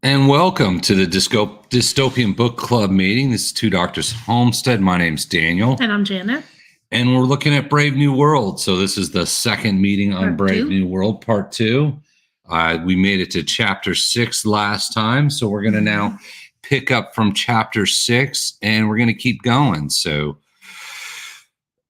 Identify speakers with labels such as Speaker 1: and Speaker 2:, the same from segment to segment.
Speaker 1: And welcome to the Dystopian Book Club meeting. This is Two Doctors Homestead. My name's Daniel.
Speaker 2: And I'm Janet.
Speaker 1: And we're looking at Brave New World. So this is the second meeting on Brave New World, part 2. We made it to chapter 6 last time. So we're going to now pick up from chapter 6 and we're going to keep going. So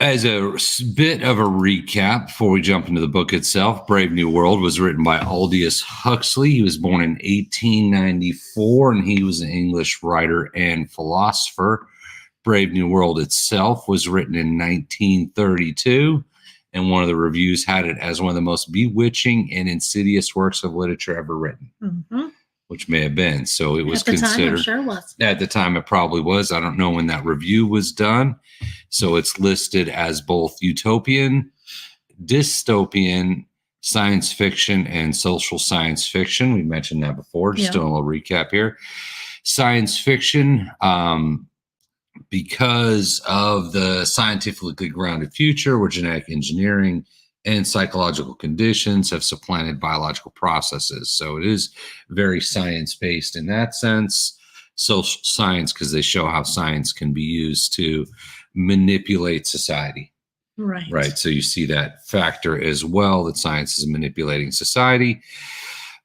Speaker 1: as a bit of a recap before we jump into the book itself, Brave New World was written by Aldous Huxley. He was born in 1894, and he was an English writer and philosopher. Brave New World itself was written in 1932, and one of the reviews had it as one of the most bewitching and insidious works of literature ever written. Which may have been. So it was considered.
Speaker 2: At the time, it sure was.
Speaker 1: At the time, it probably was. I don't know when that review was done. So it's listed as both utopian, dystopian, science fiction, and social science fiction. We mentioned that before. Just doing a little recap here. Science fiction, because of the scientifically grounded future where genetic engineering and psychological conditions have supplanted biological processes. So it is very science-based in that sense. Social science, because they show how science can be used to manipulate society. Right. So you see that factor as well, that science is manipulating society.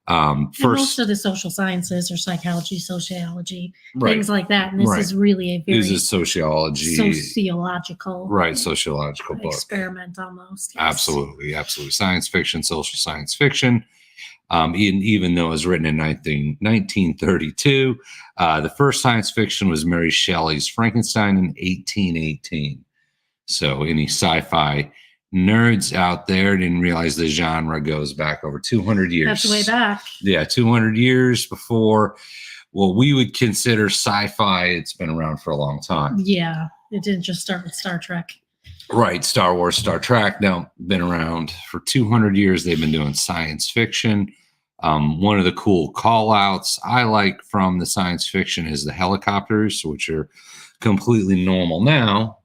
Speaker 2: Most of the social sciences are psychology, sociology, things like that. And this is really a very sociological
Speaker 1: book.
Speaker 2: Experiment almost. Yes.
Speaker 1: Absolutely. Science fiction, social science fiction. Even though it was written in 1932, the first science fiction was Mary Shelley's Frankenstein in 1818. So any sci-fi nerds out there didn't realize the genre goes back over 200 years.
Speaker 2: That's way back.
Speaker 1: Yeah, 200 years before what we would consider sci-fi. It's been around for a long time.
Speaker 2: Yeah, it didn't just start with Star Trek.
Speaker 1: Right, Star Wars, Star Trek, now been around for 200 years. They've been doing science fiction. One of the cool call-outs I like from the science fiction is the helicopters, which are completely normal now,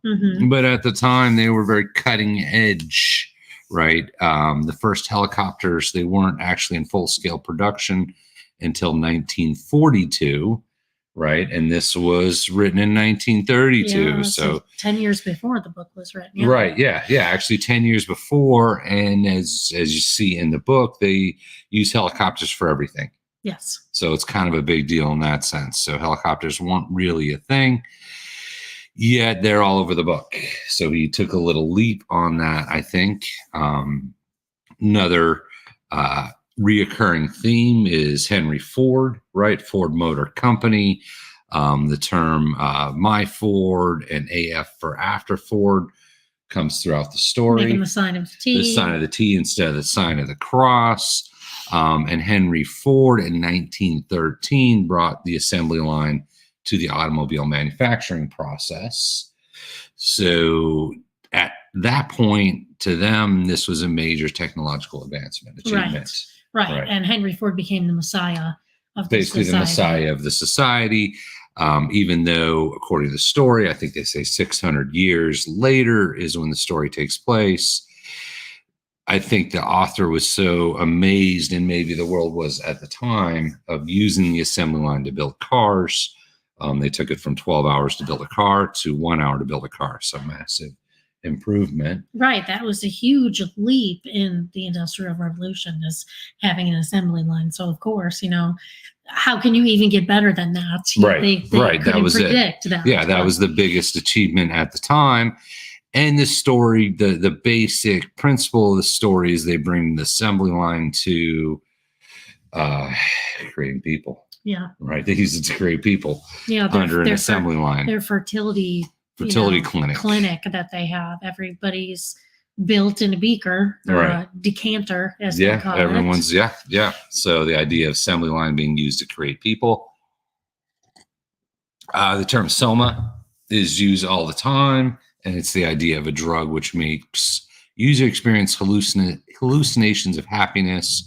Speaker 1: but at the time they were very cutting edge, right? The first helicopters, they weren't actually in full-scale production until 1942, right? And this was written in 1932. So
Speaker 2: 10 years before the book was written.
Speaker 1: Right. Yeah. Actually 10 years before. And as you see in the book, they use helicopters for everything.
Speaker 2: Yes.
Speaker 1: So it's kind of a big deal in that sense. So helicopters weren't really a thing, yet they're all over the book. So he took a little leap on that, I think. Another reoccurring theme is Henry Ford, right? Ford Motor Company. The term my Ford and AF for after Ford comes throughout the story.
Speaker 2: Making the sign of the T.
Speaker 1: The sign of the T instead of the sign of the cross. And Henry Ford in 1913 brought the assembly line to the automobile manufacturing process. So at that point, to them, this was a major technological achievement.
Speaker 2: Right. And Henry Ford became the Messiah of the
Speaker 1: society. The Messiah of the society. Even though, according to the story, I think they say 600 years later is when the story takes place. I think the author was so amazed, and maybe the world was at the time, of using the assembly line to build cars. They took it from 12 hours to build a car to 1 hour to build a car. So massive improvement.
Speaker 2: Right. That was a huge leap in the Industrial Revolution, is having an assembly line. So, of course, how can you even get better than that?
Speaker 1: Right. That was it. That was the biggest achievement at the time. And the story, the basic principle of the story is they bring the assembly line to creating people.
Speaker 2: Yeah.
Speaker 1: Right. They use it to create people under an assembly line.
Speaker 2: Their fertility clinic that they have. Everybody's built in a beaker or a decanter, as they call
Speaker 1: it. Yeah. So the idea of assembly line being used to create people. The term soma is used all the time, and it's the idea of a drug which makes user experience hallucinations of happiness,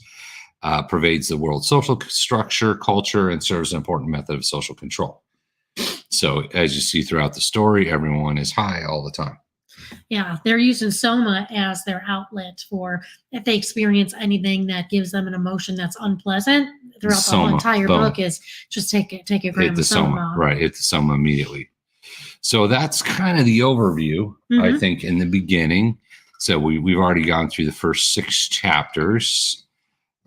Speaker 1: pervades the world's social structure, culture, and serves an important method of social control. So as you see throughout the story, everyone is high all the time.
Speaker 2: Yeah, they're using soma as their outlet for if they experience anything that gives them an emotion that's unpleasant, throughout the whole entire book is just take your gram of soma.
Speaker 1: Right, hit the soma immediately. So that's kind of the overview, I think, in the beginning. So we've already gone through the first 6 chapters.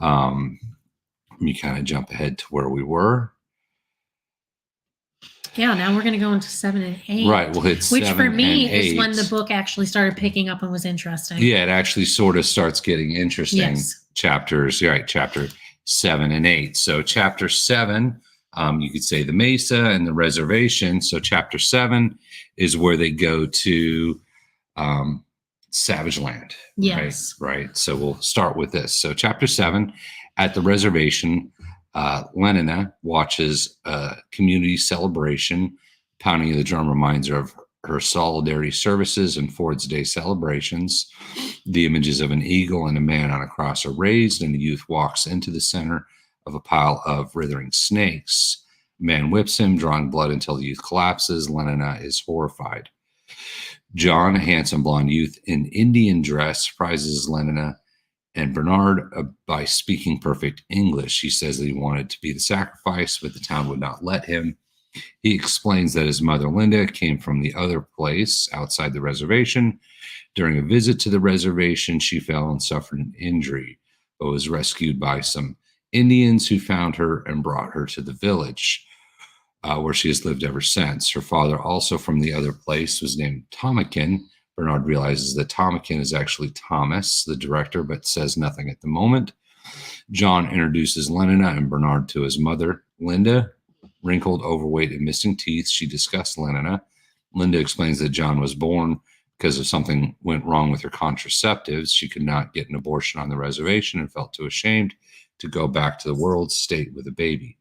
Speaker 1: Let me kind of jump ahead to where we were.
Speaker 2: Yeah, now we're going to go into 7 and 8.
Speaker 1: Right, we'll hit 7 and 8.
Speaker 2: Which for me is when the book actually started picking up and was interesting.
Speaker 1: Yeah, it actually sort of starts getting interesting.
Speaker 2: Yes.
Speaker 1: Chapters, right, chapter 7 and 8. So chapter 7, you could say the mesa and the reservation. So chapter 7 is where they go to Savage Land.
Speaker 2: Yes.
Speaker 1: Right. So we'll start with this. So chapter 7, at the reservation, Lenina watches a community celebration. Pounding of the drum reminds her of her solidarity services and Ford's Day celebrations. The images of an eagle and a man on a cross are raised, and the youth walks into the center of a pile of writhing snakes. Man whips him, drawing blood until the youth collapses. Lenina is horrified. John, a handsome blonde youth in Indian dress, surprises Lenina and Bernard by speaking perfect English. He says that he wanted to be the sacrifice, but the town would not let him. He explains that his mother, Linda, came from the other place outside the reservation. During a visit to the reservation, she fell and suffered an injury, but was rescued by some Indians who found her and brought her to the village, where she has lived ever since. Her father, also from the other place, was named Tomakin. Bernard realizes that Tomakin is actually Thomas, the director, but says nothing at the moment. John introduces Lenina and Bernard to his mother, Linda. Wrinkled, overweight, and missing teeth, she discussed Lenina. Linda explains that John was born because of something went wrong with her contraceptives. She could not get an abortion on the reservation and felt too ashamed to go back to the world state with a baby.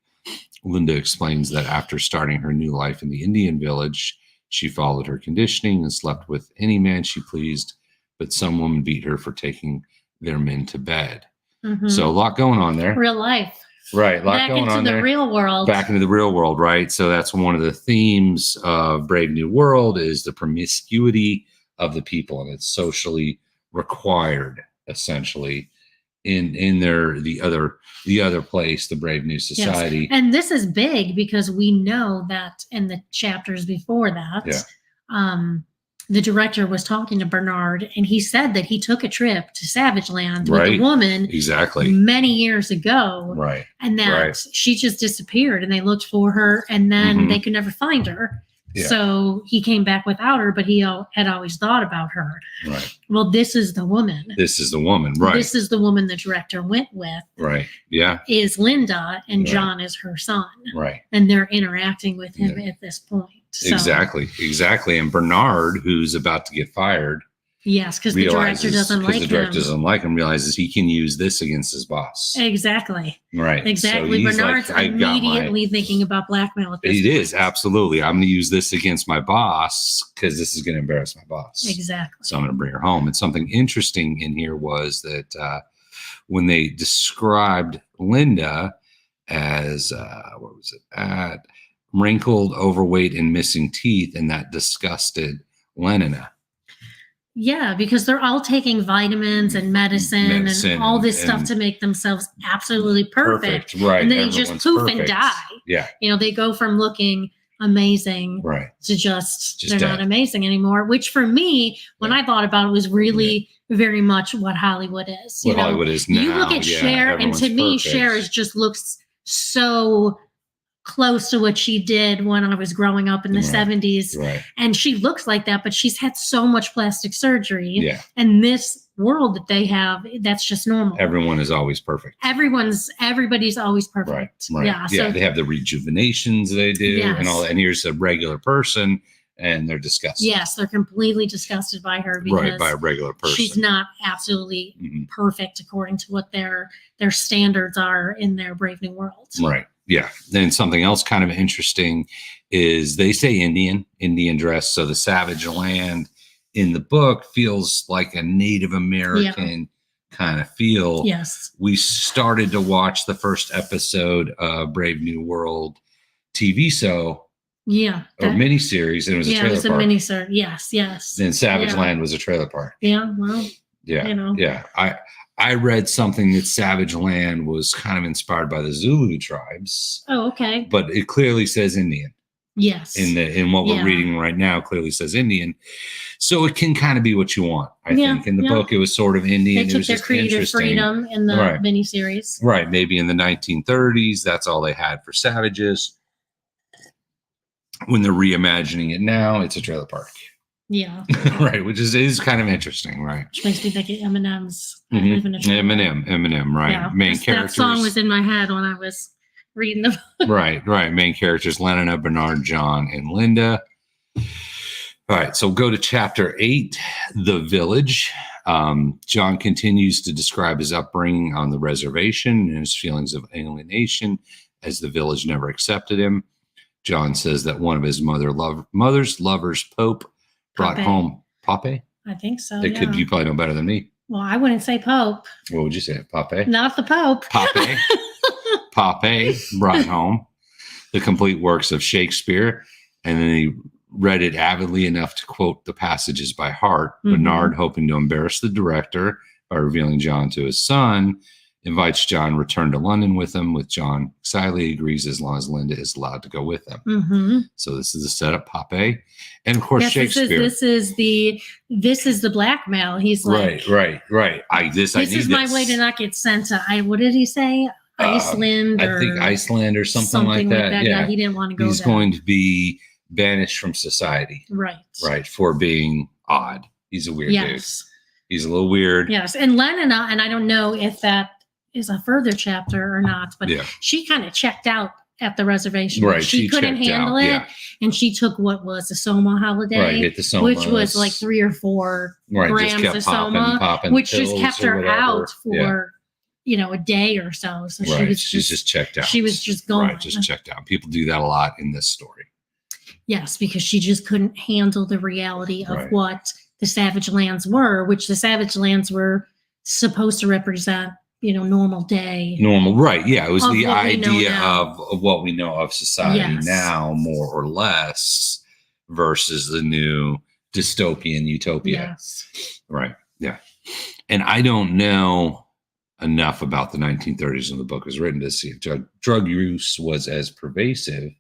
Speaker 1: Linda explains that after starting her new life in the Indian village, she followed her conditioning and slept with any man she pleased, but some woman beat her for taking their men to bed. So a lot going on there.
Speaker 2: Real life.
Speaker 1: Right, a lot
Speaker 2: back
Speaker 1: going on there.
Speaker 2: Back into the real world.
Speaker 1: Back into the real world, right? So that's one of the themes of Brave New World is the promiscuity of the people, and it's socially required, essentially, in the other place, the Brave New Society.
Speaker 2: Yes. And this is big because we know that in the chapters before that, the director was talking to Bernard, and he said that he took a trip to Savage Land with a woman many years ago.
Speaker 1: Right.
Speaker 2: And that she just disappeared, and they looked for her, and then they could never find her. Yeah. So he came back without her, but he had always thought about her.
Speaker 1: Right.
Speaker 2: Well, this is the woman.
Speaker 1: This is the woman, right.
Speaker 2: This is the woman the director went with.
Speaker 1: Right. Yeah.
Speaker 2: Is Linda, and John is her son.
Speaker 1: Right.
Speaker 2: And they're interacting with him at this point. So,
Speaker 1: Exactly. And Bernard, who's about to get fired.
Speaker 2: Yes, because the director doesn't like him.
Speaker 1: Because the director doesn't like him, realizes he can use this against his boss.
Speaker 2: Exactly.
Speaker 1: Right.
Speaker 2: Exactly. So Bernard's like, immediately thinking about blackmail at this point.
Speaker 1: It is, absolutely. I'm going to use this against my boss because this is going to embarrass my boss.
Speaker 2: Exactly.
Speaker 1: So I'm going to bring her home. And something interesting in here was that when they described Linda as, what was it at? Wrinkled, overweight, and missing teeth, and that disgusted Lenina.
Speaker 2: Yeah, because they're all taking vitamins and medicine and all this stuff to make themselves absolutely perfect.
Speaker 1: Right.
Speaker 2: And then they just poof and die.
Speaker 1: Yeah.
Speaker 2: You know, they go from looking amazing to just they're dead. Not amazing anymore, which for me, when I thought about it, was really very much what Hollywood is.
Speaker 1: What Hollywood is now.
Speaker 2: You look at Cher, and to me, Cher just looks so close to what she did when I was growing up in the 70s. Right. And she looks like that, but she's had so much plastic surgery. Yeah. And this world that they have, that's just normal.
Speaker 1: Everyone is always perfect.
Speaker 2: Everybody's always perfect.
Speaker 1: Right.
Speaker 2: Yeah.
Speaker 1: So they have the rejuvenations they do and all that. And here's a regular person and they're disgusted.
Speaker 2: Yes, they're completely disgusted by her because
Speaker 1: by a regular person.
Speaker 2: She's not absolutely perfect according to what their standards are in their Brave New World.
Speaker 1: Right. Yeah. Then something else kind of interesting is they say Indian dress. So the Savage Land in the book feels like a Native American kind of feel.
Speaker 2: Yes.
Speaker 1: We started to watch the first episode of Brave New World TV show.
Speaker 2: Yeah.
Speaker 1: Or miniseries. And it was a trailer park.
Speaker 2: Yeah, it was a miniseries. Yes.
Speaker 1: Then Savage Land was a trailer park.
Speaker 2: Yeah. Well,
Speaker 1: yeah.
Speaker 2: You know.
Speaker 1: Yeah. I read something that Savage Land was kind of inspired by the Zulu tribes.
Speaker 2: Oh, okay.
Speaker 1: But it clearly says Indian.
Speaker 2: Yes.
Speaker 1: In what we're reading right now, clearly says Indian. So it can kind of be what you want, I think. In the book, it was sort of Indian.
Speaker 2: They took their creative freedom in the miniseries.
Speaker 1: Right. Maybe in the 1930s, that's all they had for savages. When they're reimagining it now, it's a trailer park.
Speaker 2: Yeah.
Speaker 1: Right, which is kind of interesting, right?
Speaker 2: Which makes me think of Eminem's
Speaker 1: Eminem, right?
Speaker 2: Yeah,
Speaker 1: main characters.
Speaker 2: That song was in my head when I was reading the book.
Speaker 1: Right. Main characters, Lenina, Bernard, John, and Linda. All right, so go to chapter 8, The Village. John continues to describe his upbringing on the reservation and his feelings of alienation as the village never accepted him. John says that one of his mother's lovers, Pope, brought home Pape.
Speaker 2: I think so.
Speaker 1: You probably know better than me.
Speaker 2: Well, I wouldn't say Pope.
Speaker 1: What would you say? Pape?
Speaker 2: Not the Pope.
Speaker 1: Pape. Pape brought home the complete works of Shakespeare, and then he read it avidly enough to quote the passages by heart. Bernard, hoping to embarrass the director by revealing John to his son, invites John to return to London with him. With John excitedly agrees as long as Linda is allowed to go with him. So this is the setup, Pape, and of course Shakespeare.
Speaker 2: This is the blackmail. He's like,
Speaker 1: right. This is
Speaker 2: my way to not get sent to. What did he say? Iceland?
Speaker 1: I think Iceland or something like that.
Speaker 2: Yeah, he didn't want to go.
Speaker 1: He's going to be banished from society. Right, for being odd. He's a weird dude. He's a little weird.
Speaker 2: Yes, and Lenina, and I don't know if that is a further chapter or not, but she kind of checked out at the reservation.
Speaker 1: Right,
Speaker 2: she couldn't handle it, and she took what was a soma holiday,
Speaker 1: hit the soma,
Speaker 2: which was like 3 or 4 grams of soma, which just kept her out for a day or so. So she's
Speaker 1: just checked out.
Speaker 2: She was just going.
Speaker 1: Right, just checked out. People do that a lot in this story.
Speaker 2: Yes, because she just couldn't handle the reality of what the Savage Lands were, which the Savage Lands were supposed to represent, normal day.
Speaker 1: Right. Yeah. It was the idea of what we know of society now, more or less, versus the new dystopian utopia.
Speaker 2: Yes.
Speaker 1: Right. Yeah. And I don't know enough about the 1930s when the book was written to see if drug use was as pervasive,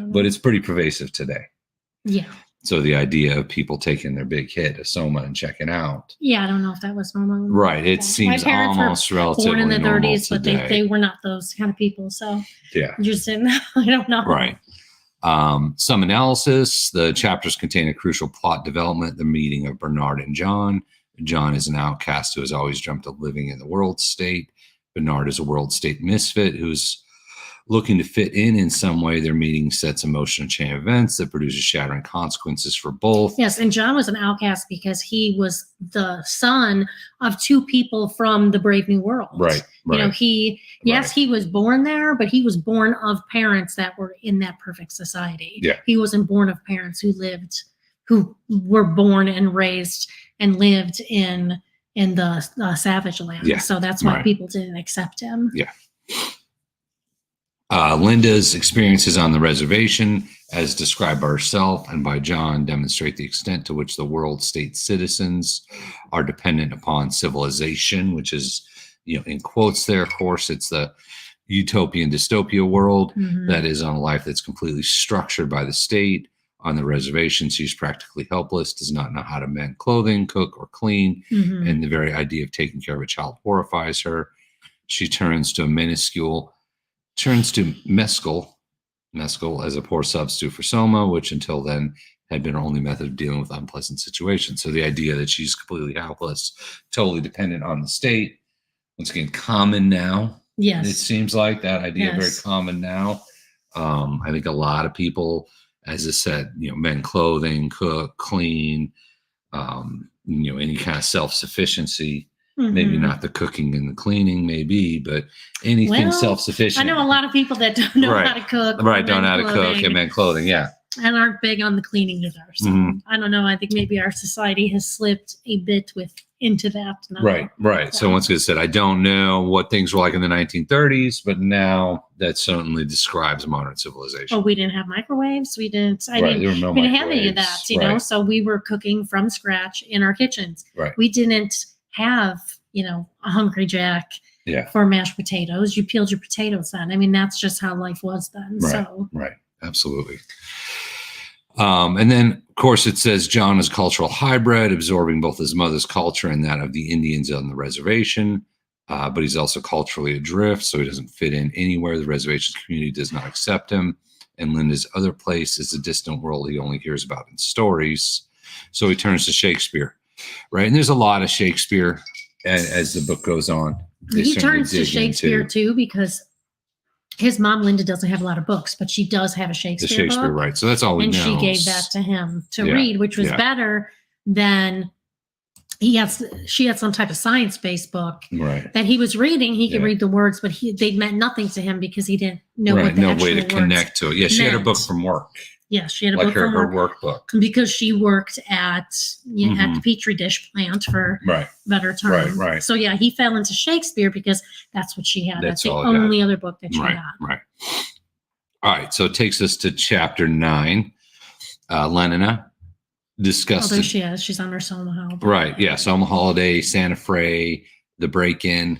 Speaker 1: but it's pretty pervasive today.
Speaker 2: Yeah.
Speaker 1: So the idea of people taking their big hit, a soma, and checking out.
Speaker 2: Yeah, I don't know if that was normal.
Speaker 1: Right. It seems almost relatively
Speaker 2: born in the 30s, but
Speaker 1: today.
Speaker 2: they were not those kind of people. So
Speaker 1: yeah,
Speaker 2: just didn't. I don't know.
Speaker 1: Right. Some analysis. The chapters contain a crucial plot development: the meeting of Bernard and John. John is an outcast who has always dreamt of living in the world state. Bernard is a world state misfit who's looking to fit in some way. Their meeting sets in motion a chain of events that produces shattering consequences for both.
Speaker 2: Yes, and John was an outcast because he was the son of 2 people from the Brave New World.
Speaker 1: Right.
Speaker 2: He was born there, but he was born of parents that were in that perfect society.
Speaker 1: Yeah.
Speaker 2: He wasn't born of parents who were born and raised and lived in the Savage Land.
Speaker 1: Yeah.
Speaker 2: So that's why people didn't accept him.
Speaker 1: Yeah. Linda's experiences on the reservation, as described by herself and by John, demonstrate the extent to which the world state citizens are dependent upon civilization, which is, in quotes there, of course, it's the utopian dystopia world that is on a life that's completely structured by the state. On the reservation, she's practically helpless, does not know how to mend clothing, cook, or clean, and the very idea of taking care of a child horrifies her. She turns to mescal as a poor substitute for soma, which until then had been her only method of dealing with unpleasant situations. So the idea that she's completely helpless, totally dependent on the state, once again, common now.
Speaker 2: Yes.
Speaker 1: It seems like that idea very common now. I think a lot of people, as I said, mend clothing, cook, clean, any kind of self-sufficiency. Maybe not the cooking and the cleaning, maybe, but anything self-sufficient.
Speaker 2: I know a lot of people that don't know how to cook.
Speaker 1: Right, don't know how to cook and mend clothing, yeah.
Speaker 2: And aren't big on the cleaning either. So I don't know. I think maybe our society has slipped a bit into that now.
Speaker 1: Right.
Speaker 2: Yeah.
Speaker 1: So once again, I said, I don't know what things were like in the 1930s, but now that certainly describes modern civilization.
Speaker 2: Oh, we didn't have microwaves. We didn't have any of that, So we were cooking from scratch in our kitchens.
Speaker 1: Right.
Speaker 2: We didn't have a Hungry Jack for mashed potatoes. You peeled your potatoes then. I mean, that's just how life was then.
Speaker 1: Right. Absolutely. And then, of course, it says John is cultural hybrid, absorbing both his mother's culture and that of the Indians on the reservation. But he's also culturally adrift, so he doesn't fit in anywhere. The reservation community does not accept him. And Linda's other place is a distant world he only hears about in stories. So he turns to Shakespeare, right? And there's a lot of Shakespeare as the book goes on.
Speaker 2: He turns to Shakespeare too, because his mom, Linda, doesn't have a lot of books, but she does have a Shakespeare book.
Speaker 1: Right. So that's all we know.
Speaker 2: And she gave that to him to read, which was better than she had some type of science-based book that he was reading. He could read the words, but they meant nothing to him because he didn't know what the actual
Speaker 1: way to connect to it. Yeah, she had a book from work.
Speaker 2: Yeah, she had a book from
Speaker 1: her workbook.
Speaker 2: Because she worked at the Petri dish plant for better term.
Speaker 1: Right.
Speaker 2: So yeah, he fell into Shakespeare because that's what she had. That's the only other book that she had.
Speaker 1: Right. All right, so it takes us to chapter 9. Lenina discussed.
Speaker 2: Although she's on her summer holiday.
Speaker 1: Right. Yeah, summer holiday, Santa Fe, the break-in.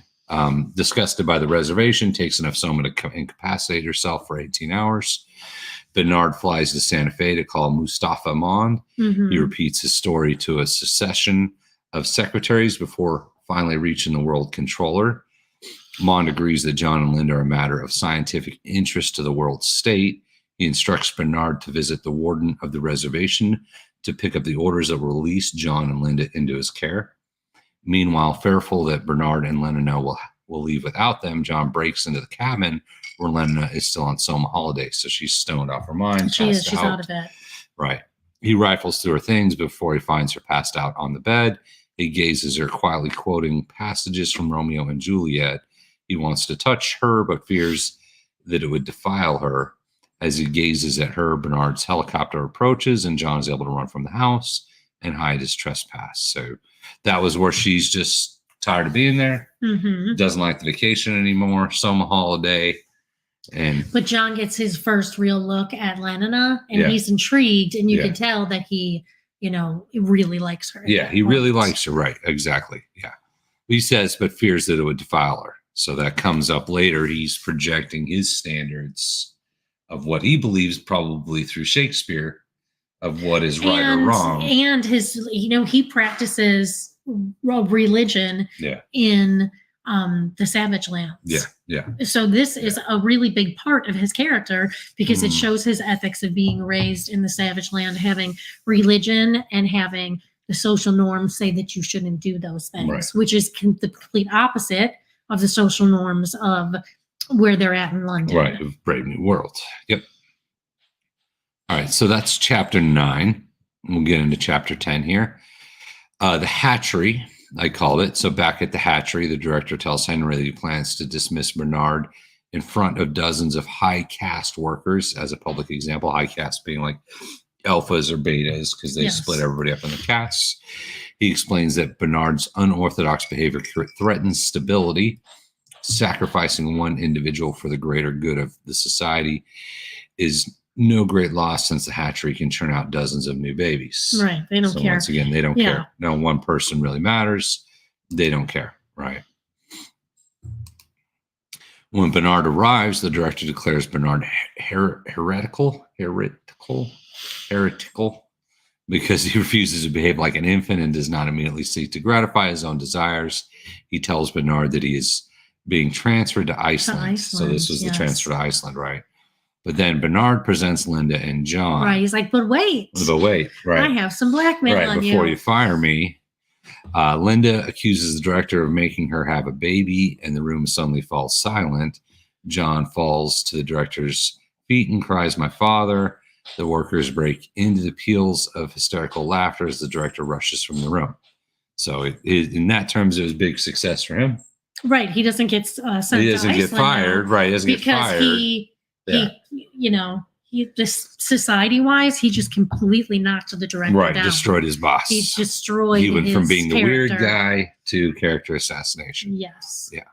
Speaker 1: Disgusted by the reservation, takes enough soma to incapacitate herself for 18 hours. Bernard flies to Santa Fe to call Mustafa Mond. He repeats his story to a succession of secretaries before finally reaching the world controller. Mond agrees that John and Linda are a matter of scientific interest to the world state. He instructs Bernard to visit the warden of the reservation to pick up the orders that will release John and Linda into his care. Meanwhile, fearful that Bernard and Lenina will leave without them, John breaks into the cabin where Lenina is still on soma holiday. So she's stoned off her mind.
Speaker 2: She's out of it.
Speaker 1: Right. He rifles through her things before he finds her passed out on the bed. He gazes her quietly quoting passages from Romeo and Juliet. He wants to touch her, but fears that it would defile her. As he gazes at her, Bernard's helicopter approaches, and John is able to run from the house and hide his trespass. So that was where she's just tired of being there. Doesn't like the vacation anymore. Summer holiday.
Speaker 2: But John gets his first real look at Lenina, and he's intrigued, and you can tell that he, really likes her.
Speaker 1: Yeah, he really likes her. Right. Exactly. Yeah. He says, but fears that it would defile her. So that comes up later. He's projecting his standards of what he believes, probably through Shakespeare, of what is right or wrong.
Speaker 2: And his, he practices religion in the Savage Lands.
Speaker 1: Yeah.
Speaker 2: So this is a really big part of his character because it shows his ethics of being raised in the Savage Land, having religion and having the social norms say that you shouldn't do those things, which is the complete opposite of the social norms of where they're at in London.
Speaker 1: Right, of Brave New World. Yep. All right, so that's chapter 9. We'll get into chapter 10 here. The hatchery, I called it. So back at the hatchery, the director tells Henry that he plans to dismiss Bernard in front of dozens of high caste workers as a public example. High caste being like alphas or betas because they split everybody up into castes. He explains that Bernard's unorthodox behavior threatens stability. Sacrificing one individual for the greater good of the society is no great loss since the hatchery can churn out dozens of new babies.
Speaker 2: Right. They don't care.
Speaker 1: Once again, they don't care. No one person really matters. They don't care. Right. When Bernard arrives, the director declares Bernard heretical, because he refuses to behave like an infant and does not immediately seek to gratify his own desires. He tells Bernard that he is being transferred to Iceland. So this was the transfer to Iceland, right? But then Bernard presents Linda and John.
Speaker 2: Right. He's like, but wait.
Speaker 1: Right.
Speaker 2: I have some blackmail on you.
Speaker 1: Before you fire me. Linda accuses the director of making her have a baby, and the room suddenly falls silent. John falls to the director's feet and cries, "My father." The workers break into the peals of hysterical laughter as the director rushes from the room. So in that terms, it was a big success for him.
Speaker 2: Right. He doesn't get sent to Iceland.
Speaker 1: He doesn't get fired. Right. He doesn't get fired.
Speaker 2: Because he just society-wise, he just completely knocked the director down.
Speaker 1: Destroyed his boss.
Speaker 2: He destroyed
Speaker 1: He went from being the weird
Speaker 2: character.
Speaker 1: guy to character assassination.
Speaker 2: Yes.
Speaker 1: Yeah.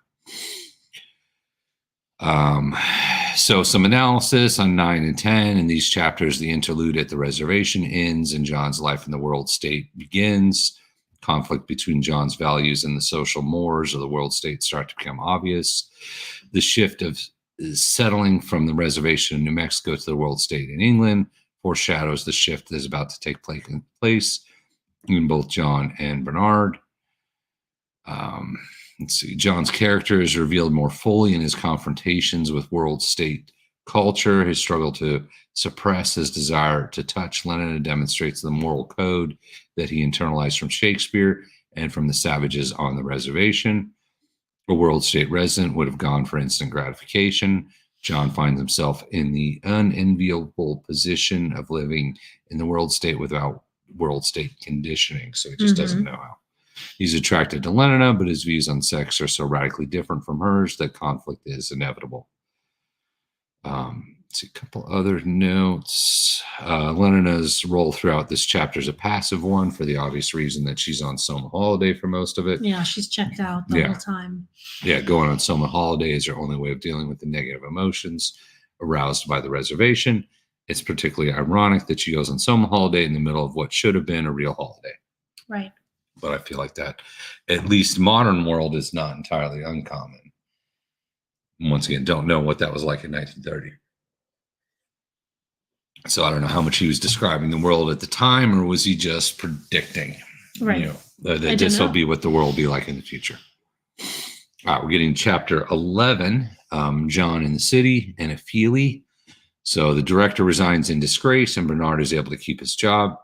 Speaker 1: So some analysis on 9 and 10. In these chapters, the interlude at the reservation ends and John's life in the world state begins. Conflict between John's values and the social mores of the world state start to become obvious. The shift of settling from the reservation in New Mexico to the world state in England foreshadows the shift that is about to take place in both John and Bernard. Let's see. John's character is revealed more fully in his confrontations with world state culture. His struggle to suppress his desire to touch Lenin demonstrates the moral code that he internalized from Shakespeare and from the savages on the reservation. A world state resident would have gone for instant gratification. John finds himself in the unenviable position of living in the world state without world state conditioning. So he just doesn't know how. He's attracted to Lenina, but his views on sex are so radically different from hers that conflict is inevitable. Let's see, a couple other notes. Lenina's role throughout this chapter is a passive one for the obvious reason that she's on summer holiday for most of it.
Speaker 2: Yeah, she's checked out the whole time.
Speaker 1: Yeah, going on summer holiday is her only way of dealing with the negative emotions aroused by the reservation. It's particularly ironic that she goes on summer holiday in the middle of what should have been a real holiday.
Speaker 2: Right.
Speaker 1: But I feel like that, at least modern world, is not entirely uncommon. Once again, don't know what that was like in 1930. So I don't know how much he was describing the world at the time, or was he just predicting, that this will be what the world will be like in the future. All right, we're getting chapter 11, John in the City and Ophelia. So the director resigns in disgrace, and Bernard is able to keep his job.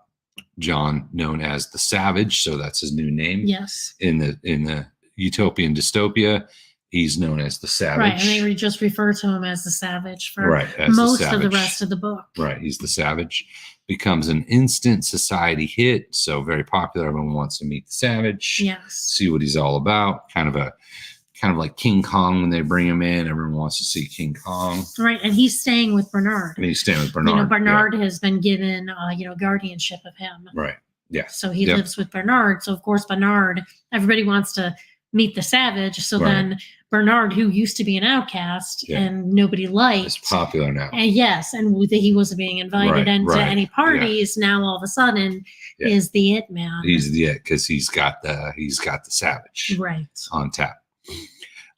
Speaker 1: John, known as the Savage, so that's his new name.
Speaker 2: Yes.
Speaker 1: In the utopian dystopia, he's known as the Savage.
Speaker 2: Right, and they just refer to him as the Savage for most of the rest of the book.
Speaker 1: Right, he's the Savage. Becomes an instant society hit, so very popular. Everyone wants to meet the Savage.
Speaker 2: Yes.
Speaker 1: See what he's all about. Kind of like King Kong when they bring him in. Everyone wants to see King Kong.
Speaker 2: Right, and he's staying with Bernard. Bernard has been given, guardianship of him.
Speaker 1: Right, yeah.
Speaker 2: So he lives with Bernard. So, of course, Bernard, everybody wants to meet the Savage. So then Bernard, who used to be an outcast and nobody liked.
Speaker 1: Is popular now.
Speaker 2: And he wasn't being invited into any parties. Now, all of a sudden, is the it man.
Speaker 1: He's the it because he's got the Savage on tap.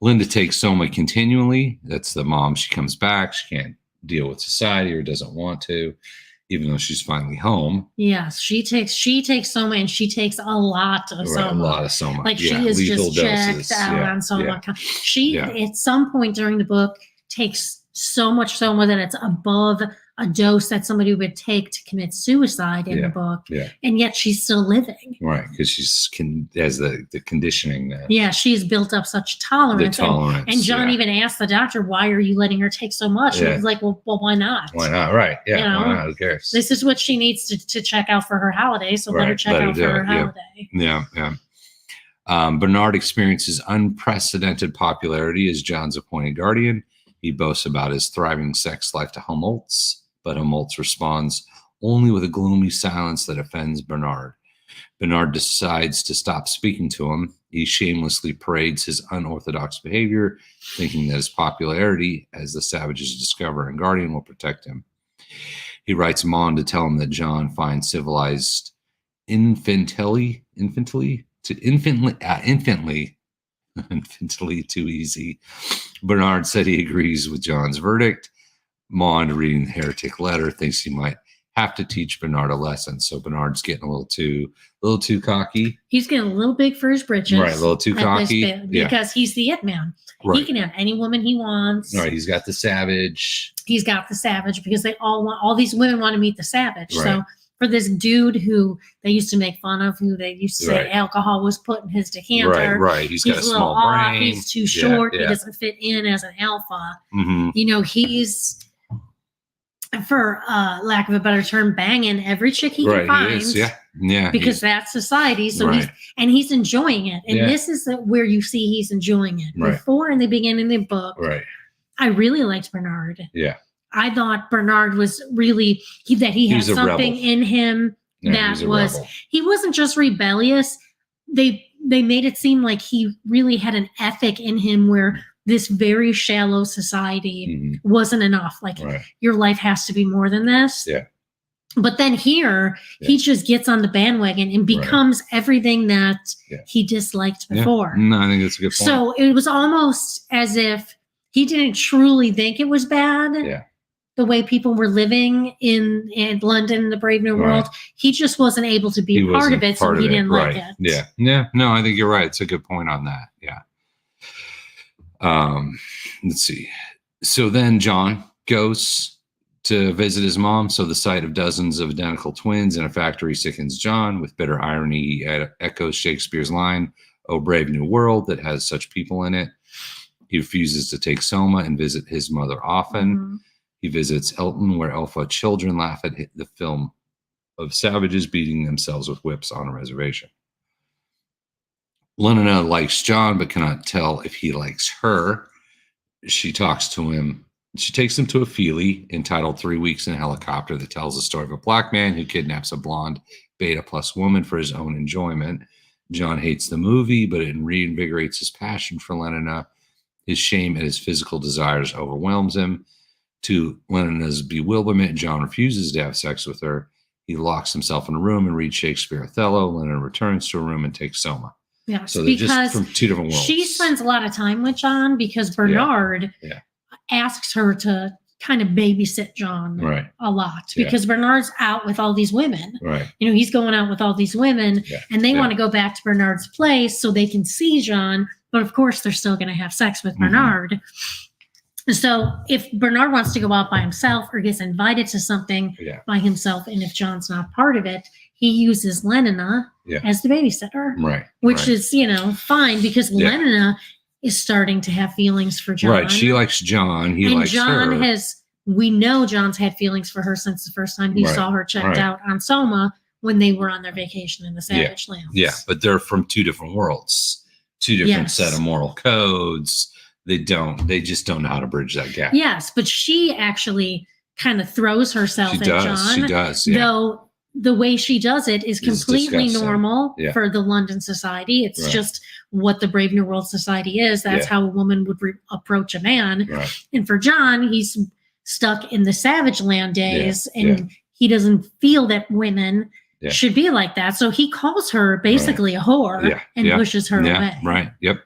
Speaker 1: Linda takes Soma continually. That's the mom. She comes back. She can't deal with society or doesn't want to, even though she's finally home.
Speaker 2: Yes, she takes Soma, and she takes a lot of Soma.
Speaker 1: A lot of Soma.
Speaker 2: Like she is just checked out on Soma. Yeah. She at some point during the book takes so much Soma that it's above a dose that somebody would take to commit suicide in the book. Yeah. And yet she's still living.
Speaker 1: Right, because has the conditioning.
Speaker 2: She's built up such tolerance. And John even asked the doctor, why are you letting her take so much? And he's like, well, why not?
Speaker 1: Why not? Right. Yeah. Why not? Who cares?
Speaker 2: This is what she needs to check out for her holiday. So let her check out for her holiday.
Speaker 1: Yeah. Bernard experiences unprecedented popularity as John's appointed guardian. He boasts about his thriving sex life to Humboldt, but Humboldt responds only with a gloomy silence that offends Bernard. Bernard decides to stop speaking to him. He shamelessly parades his unorthodox behavior, thinking that his popularity as the Savage's discoverer and guardian will protect him. He writes Mon to tell him that John finds civilized infantily too easy. Bernard said he agrees with John's verdict. Maud, reading the heretic letter, thinks he might have to teach Bernard a lesson. So Bernard's getting a little too cocky.
Speaker 2: He's getting a little big for his britches.
Speaker 1: Right, a little too cocky.
Speaker 2: Because he's the it man. Right. He can have any woman he wants.
Speaker 1: Right, he's got the Savage.
Speaker 2: Because all these women want to meet the Savage. Right. So for this dude who they used to make fun of, who they used to say alcohol was put in his decanter.
Speaker 1: Right. He's got a small brain.
Speaker 2: He's too short. He doesn't fit in as an alpha.
Speaker 1: Mm-hmm.
Speaker 2: He's, for lack of a better term, banging every chick he can find.
Speaker 1: He is. Yeah.
Speaker 2: Because that's society. So he's enjoying it. And this is where you see he's enjoying it. Right. Before, in the beginning of the book, I really liked Bernard.
Speaker 1: Yeah.
Speaker 2: I thought Bernard was really he had something in him that he wasn't just rebellious. They made it seem like he really had an ethic in him where this very shallow society wasn't enough. Like your life has to be more than this.
Speaker 1: Yeah.
Speaker 2: But then here, he just gets on the bandwagon and becomes everything that he disliked before.
Speaker 1: Yeah. No, I think that's a good point.
Speaker 2: So it was almost as if he didn't truly think it was bad. The way people were living in London, the Brave New World. He just wasn't able to be part of it, so he didn't like it.
Speaker 1: Yeah. Yeah. No, I think you're right. It's a good point on that. Yeah. Let's see. So then John goes to visit his mom. So the sight of dozens of identical twins in a factory sickens John. With bitter irony, he echoes Shakespeare's line, "O brave new world that has such people in it." He refuses to take Soma and visit his mother often. He visits Elton, where alpha children laugh at the film of savages beating themselves with whips on a reservation. Lenina likes John, but cannot tell if he likes her. She talks to him. She takes him to a feelie entitled 3 Weeks in a Helicopter that tells the story of a black man who kidnaps a blonde beta plus woman for his own enjoyment. John hates the movie, but it reinvigorates his passion for Lenina. His shame at his physical desires overwhelms him. To Lenina's bewilderment, John refuses to have sex with her. He locks himself in a room and reads Shakespeare Othello. Lenina returns to a room and takes Soma.
Speaker 2: Yeah,
Speaker 1: so they're just from two different worlds.
Speaker 2: She spends a lot of time with John because Bernard asks her to kind of babysit John a lot because Bernard's out with all these women. You know, he's going out with all these women and they want to go back to Bernard's place so they can see John. But of course, they're still going to have sex with Bernard. So if Bernard wants to go out by himself or gets invited to something by himself, and if John's not part of it, he uses Lenina as the babysitter, which is, you know, fine because Lenina is starting to have feelings for John.
Speaker 1: Right. She likes John. He likes
Speaker 2: John
Speaker 1: her.
Speaker 2: We know John's had feelings for her since the first time he saw her checked out on Soma when they were on their vacation in the Savage Lands.
Speaker 1: Yeah, but they're from two different worlds, two different set of moral codes. They just don't know how to bridge that gap.
Speaker 2: Yes, but she actually kind of throws herself at John.
Speaker 1: She does.
Speaker 2: Though the way she does it is completely normal for the London society. It's just what the Brave New World society is. That's how a woman would approach a man. And for John, he's stuck in the Savage Land days and he doesn't feel that women should be like that. So he calls her basically a whore and pushes her away.
Speaker 1: Right. Yep.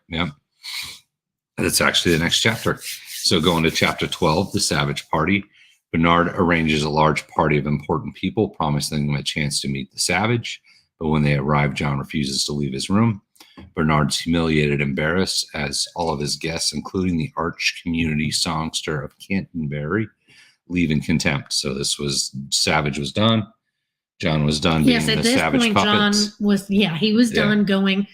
Speaker 1: That's actually the next chapter. So going to chapter 12, the Savage Party. Bernard arranges a large party of important people, promising them a chance to meet the Savage. But when they arrive, John refuses to leave his room. Bernard's humiliated and embarrassed as all of his guests, including the arch community songster of Canterbury, leave in contempt. So this was Savage was done. John was done being the Savage puppet.
Speaker 2: John was he was done going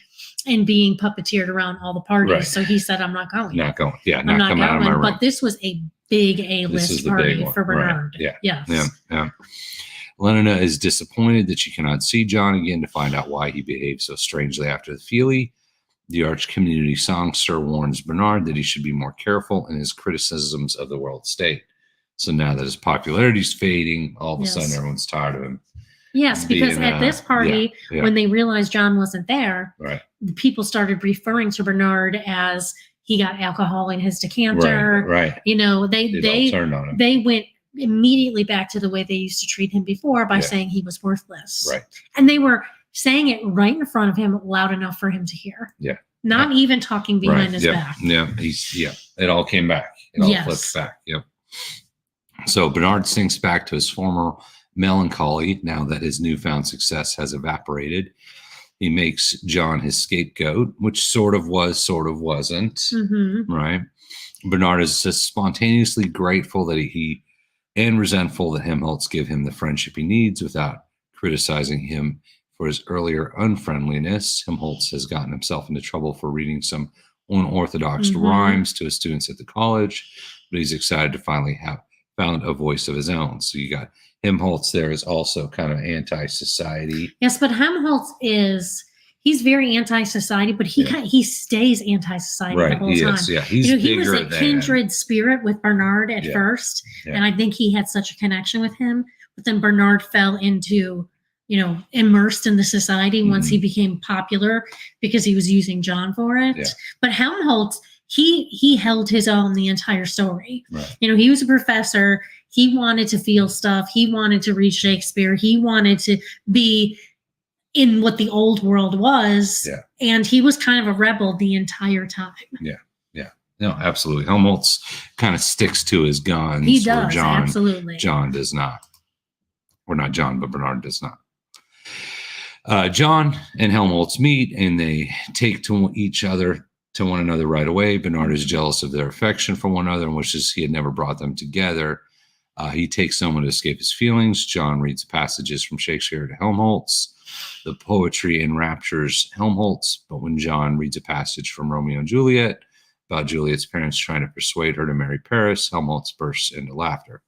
Speaker 2: and being puppeteered around all the parties. So he said, I'm not going.
Speaker 1: Not going. Yeah, not coming out of my room.
Speaker 2: But this was a big A-list party for Bernard.
Speaker 1: Yeah. Lenina is disappointed that she cannot see John again to find out why he behaved so strangely after the feelie. The arch community songster warns Bernard that he should be more careful in his criticisms of the world state. So now that his popularity is fading, all of a sudden everyone's tired of him.
Speaker 2: Yes, because at this party, when they realized John wasn't there, the people started referring to Bernard as he got alcohol in his decanter. You know, they
Speaker 1: turned on him.
Speaker 2: They went immediately back to the way they used to treat him before by saying he was worthless. And they were saying it right in front of him, loud enough for him to hear. Not even talking behind his back.
Speaker 1: It all came back. It all flipped back. So Bernard sinks back to his former melancholy now that his newfound success has evaporated. He makes John his scapegoat, which sort of was, sort of wasn't. Right. Bernard is just spontaneously grateful that he and resentful that Helmholtz give him the friendship he needs without criticizing him for his earlier unfriendliness. Helmholtz has gotten himself into trouble for reading some unorthodox rhymes to his students at the college, but he's excited to finally have found a voice of his own. So you got Helmholtz there is also kind of anti-society.
Speaker 2: Yes, but Helmholtz he's very anti-society, but he stays anti-society the whole time. He was a kindred spirit with Bernard at first, and I think he had such a connection with him. But then Bernard fell into, immersed in the society once he became popular because he was using John for it. But Helmholtz, he held his own the entire story. He was a professor. He wanted to feel stuff. He wanted to read Shakespeare. He wanted to be in what the old world was.
Speaker 1: Yeah.
Speaker 2: And he was kind of a rebel the entire time.
Speaker 1: Yeah. Yeah. No, absolutely. Helmholtz kind of sticks to his guns.
Speaker 2: He does, absolutely.
Speaker 1: John does not. Or not John, but Bernard does not. John and Helmholtz meet, and they take to one another right away. Bernard is jealous of their affection for one another and wishes he had never brought them together. He takes someone to escape his feelings. John reads passages from Shakespeare to Helmholtz. The poetry enraptures Helmholtz, but when John reads a passage from Romeo and Juliet about Juliet's parents trying to persuade her to marry Paris, Helmholtz bursts into laughter.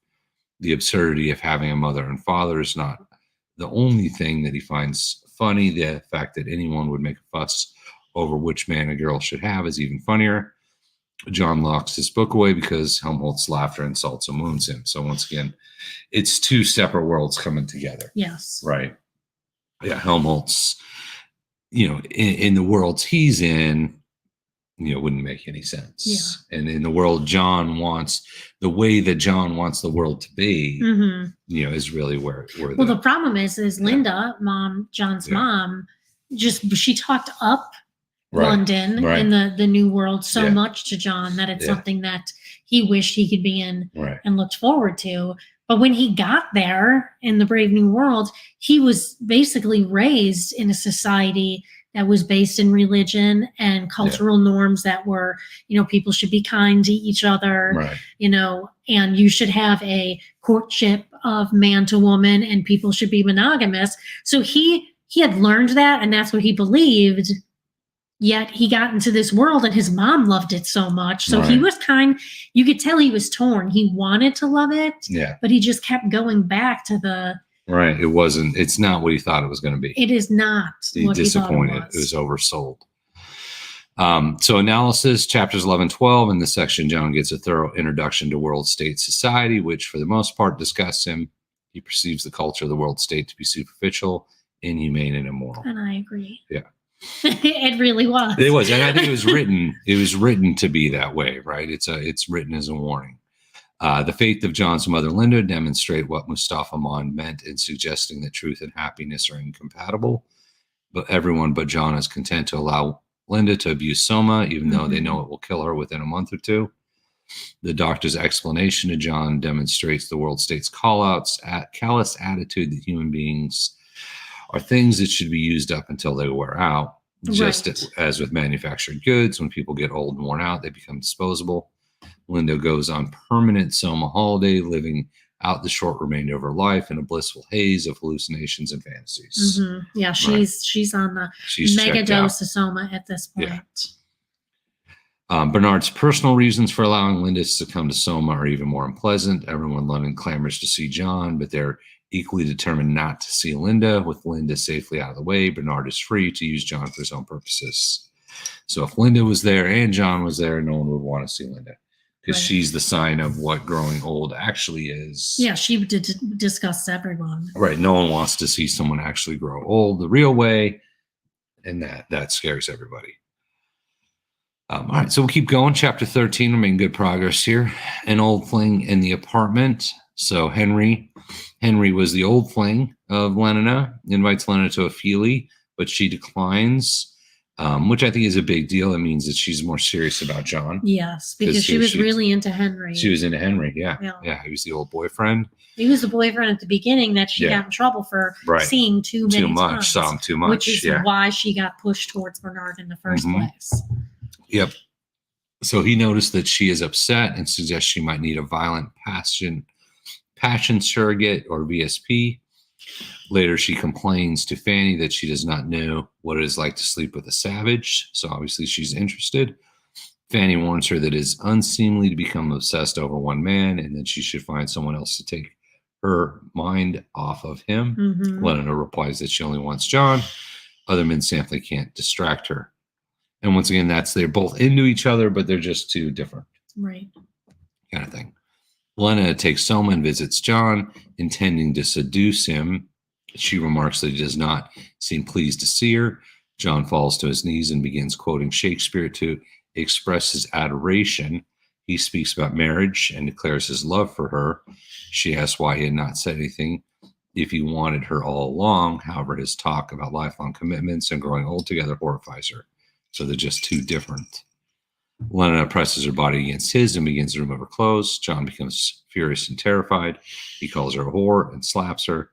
Speaker 1: The absurdity of having a mother and father is not the only thing that he finds funny. The fact that anyone would make a fuss over which man a girl should have is even funnier. John locks his book away because Helmholtz's laughter insults and wounds him. So once again, it's two separate worlds coming together.
Speaker 2: Yes.
Speaker 1: Right. Yeah. Helmholtz, in the worlds he's in, wouldn't make any sense.
Speaker 2: Yeah.
Speaker 1: And in the world the way that John wants the world to be, is really where
Speaker 2: the problem is Linda, John's mom, she talked up London in the new world so much to John that it's something that he wished he could be in and looked forward to. But when he got there in the Brave New World, he was basically raised in a society that was based in religion and cultural norms that were, people should be kind to each other, and you should have a courtship of man to woman and people should be monogamous. So he had learned that, and that's what he believed. Yet he got into this world and his mom loved it so much. So he was you could tell he was torn. He wanted to love it, but he just kept going back to the...
Speaker 1: Right. It's not what he thought it was going to be.
Speaker 2: It is not.
Speaker 1: He's disappointed. It was oversold. So analysis, chapters 11, 12. In this section, John gets a thorough introduction to world state society, which for the most part disgusts him. He perceives the culture of the world state to be superficial, inhumane, and immoral.
Speaker 2: And I agree.
Speaker 1: Yeah.
Speaker 2: It really was.
Speaker 1: It was. And I think it was written to be that way, right? It's written as a warning. The faith of John's mother, Linda, demonstrate what Mustafa Mond meant in suggesting that truth and happiness are incompatible. But everyone but John is content to allow Linda to abuse Soma, even though they know it will kill her within a month or two. The doctor's explanation to John demonstrates the world state's call-outs, callous attitude that human beings are things that should be used up until they wear out. Just as with manufactured goods, when people get old and worn out, they become disposable. Linda goes on permanent Soma holiday, living out the short remainder of her life in a blissful haze of hallucinations and fantasies.
Speaker 2: Yeah, she's on the mega dose of Soma at this point.
Speaker 1: Yeah. Bernard's personal reasons for allowing Linda to come to Soma are even more unpleasant. Everyone in London clamors to see John, but they're equally determined not to see Linda. With Linda safely out of the way, Bernard is free to use John for his own purposes. So if Linda was there and John was there, no one would want to see Linda, because she's the sign of what growing old actually is.
Speaker 2: Yeah, she disgusts everyone.
Speaker 1: Right. No one wants to see someone actually grow old the real way, and that scares everybody. All right, so we'll keep going. Chapter 13, we're making good progress here. An old fling in the apartment. So Henry was the old fling of Lenina, invites Lenina to a feelie, but she declines, which I think is a big deal. It means that she's more serious about John.
Speaker 2: Yes, because she was really into Henry.
Speaker 1: She was into Henry, yeah. He was the old boyfriend.
Speaker 2: He was the boyfriend at the beginning that she got in trouble for seeing too much.
Speaker 1: Saw him too much,
Speaker 2: which is why she got pushed towards Bernard in the first place.
Speaker 1: Yep. So he noticed that she is upset and suggests she might need a violent passion surrogate, or VSP. Later, she complains to Fanny that she does not know what it is like to sleep with a savage. So obviously she's interested. Fanny warns her that it is unseemly to become obsessed over one man, and that she should find someone else to take her mind off of him. Lenina replies that she only wants John. Other men simply can't distract her. And once again, they're both into each other, but they're just too different.
Speaker 2: Right.
Speaker 1: Kind of thing. Lenina takes Soma and visits John, intending to seduce him. She remarks that he does not seem pleased to see her. John falls to his knees and begins quoting Shakespeare to express his adoration. He speaks about marriage and declares his love for her. She asks why he had not said anything if he wanted her all along. However, his talk about lifelong commitments and growing old together horrifies her. So they're just too different. Lena presses her body against his and begins to remove her clothes. John becomes furious and terrified. He calls her a whore and slaps her.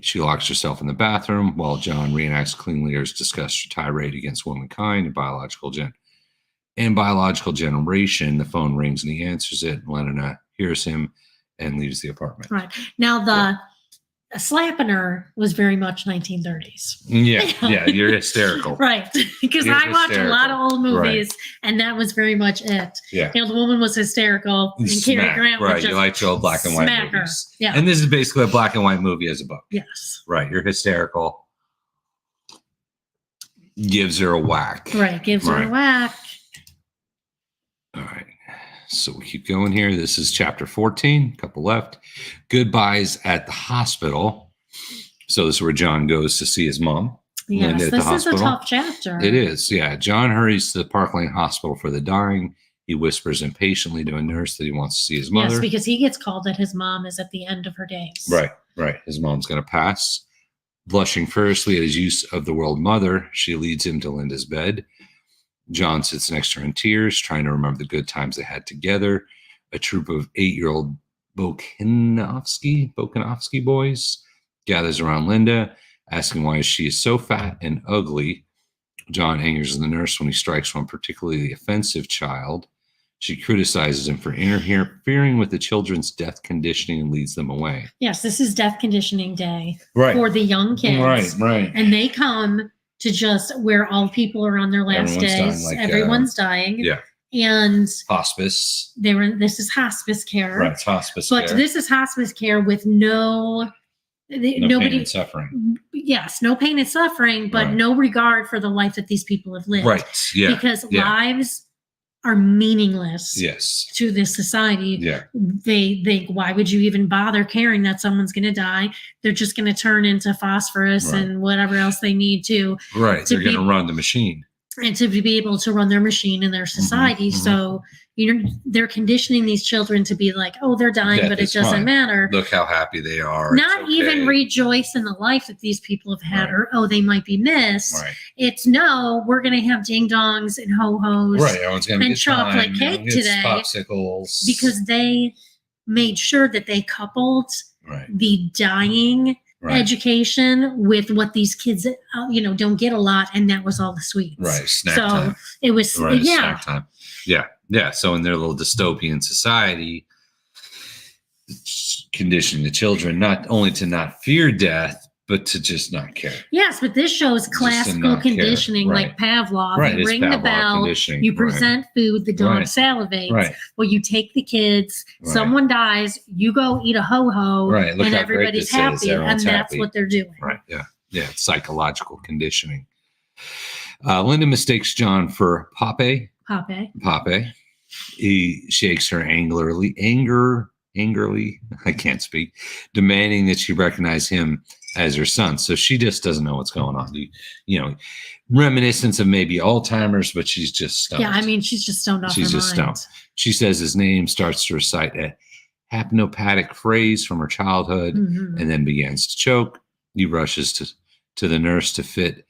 Speaker 1: She locks herself in the bathroom while John reenacts clean leaders discuss her tirade against womankind and biological generation. The phone rings and he answers it. Lena hears him and leaves the apartment.
Speaker 2: Right. Now, slapping her was very much 1930s.
Speaker 1: Yeah, you're hysterical.
Speaker 2: Right. Because I watch a lot of old movies, and that was very much it.
Speaker 1: Yeah.
Speaker 2: The woman was hysterical, and Cary Grant was just
Speaker 1: you like your old black and white movies.
Speaker 2: Her. Yeah.
Speaker 1: And this is basically a black and white movie as a book.
Speaker 2: Yes.
Speaker 1: Right. You're hysterical. Gives her a whack.
Speaker 2: Right. Gives her a whack.
Speaker 1: All right. So we keep going here. This is chapter 14, a couple left. Goodbyes at the hospital. So this is where John goes to see his mom.
Speaker 2: Yes, this is a tough chapter.
Speaker 1: It is, yeah. John hurries to the Park Lane Hospital for the dying. He whispers impatiently to a nurse that he wants to see his mother.
Speaker 2: Yes, because he gets called that his mom is at the end of her days.
Speaker 1: Right. His mom's going to pass. Blushing furiously at his use of the word mother, she leads him to Linda's bed. John sits next to her in tears, trying to remember the good times they had together. A troop of 8-year-old Bokanovsky boys gathers around Linda, asking why she is so fat and ugly. John angers the nurse when he strikes one particularly offensive child. She criticizes him for interfering with the children's death conditioning and leads them away.
Speaker 2: Yes, this is death conditioning day for the young kids.
Speaker 1: Right.
Speaker 2: And they come to just where all people are on their last days. Everyone's dying.
Speaker 1: Yeah.
Speaker 2: And
Speaker 1: hospice.
Speaker 2: This is hospice care.
Speaker 1: Right, it's hospice care.
Speaker 2: But this is hospice care with no pain
Speaker 1: and suffering.
Speaker 2: Yes, no pain and suffering, but no regard for the life that these people have lived.
Speaker 1: Right. Yeah.
Speaker 2: Because lives are meaningless to this society.
Speaker 1: Yeah.
Speaker 2: They think, why would you even bother caring that someone's going to die? They're just going to turn into phosphorus and whatever else they need to.
Speaker 1: Right. They're going to run the machine.
Speaker 2: And to be able to run their machine in their society. So they're conditioning these children to be like, oh, they're dying, but it doesn't matter.
Speaker 1: Look how happy they are.
Speaker 2: Not even rejoice in the life that these people have had, or, oh, they might be missed.
Speaker 1: Right.
Speaker 2: It's no, we're going to have ding dongs and ho-hos
Speaker 1: and
Speaker 2: chocolate cake today.
Speaker 1: Popsicles.
Speaker 2: Because they made sure that they coupled the dying education with what these kids, don't get a lot. And that was all the sweets.
Speaker 1: Right. Snack time.
Speaker 2: It was,
Speaker 1: snack time. Yeah. Yeah. So in their little dystopian society, conditioning the children not only to not fear death, but to just not care.
Speaker 2: Yes, but this shows classical conditioning, like Pavlov. You ring the bell, you present food, the dog salivates.
Speaker 1: Right.
Speaker 2: Well, you take the kids, someone dies, you go eat a ho-ho, and everybody's happy. And that's what they're doing.
Speaker 1: Right, yeah. Yeah, it's psychological conditioning. Linda mistakes John for Pape. He shakes her angrily, I can't speak, demanding that she recognize him as her son. So she just doesn't know what's going on. Reminiscence of maybe Alzheimer's, but she's just stumped.
Speaker 2: Yeah, I mean, she's just stoned off her mind.
Speaker 1: She's just stumped. She says his name, starts to recite a hypnopathic phrase from her childhood, and then begins to choke. He rushes to the nurse to fit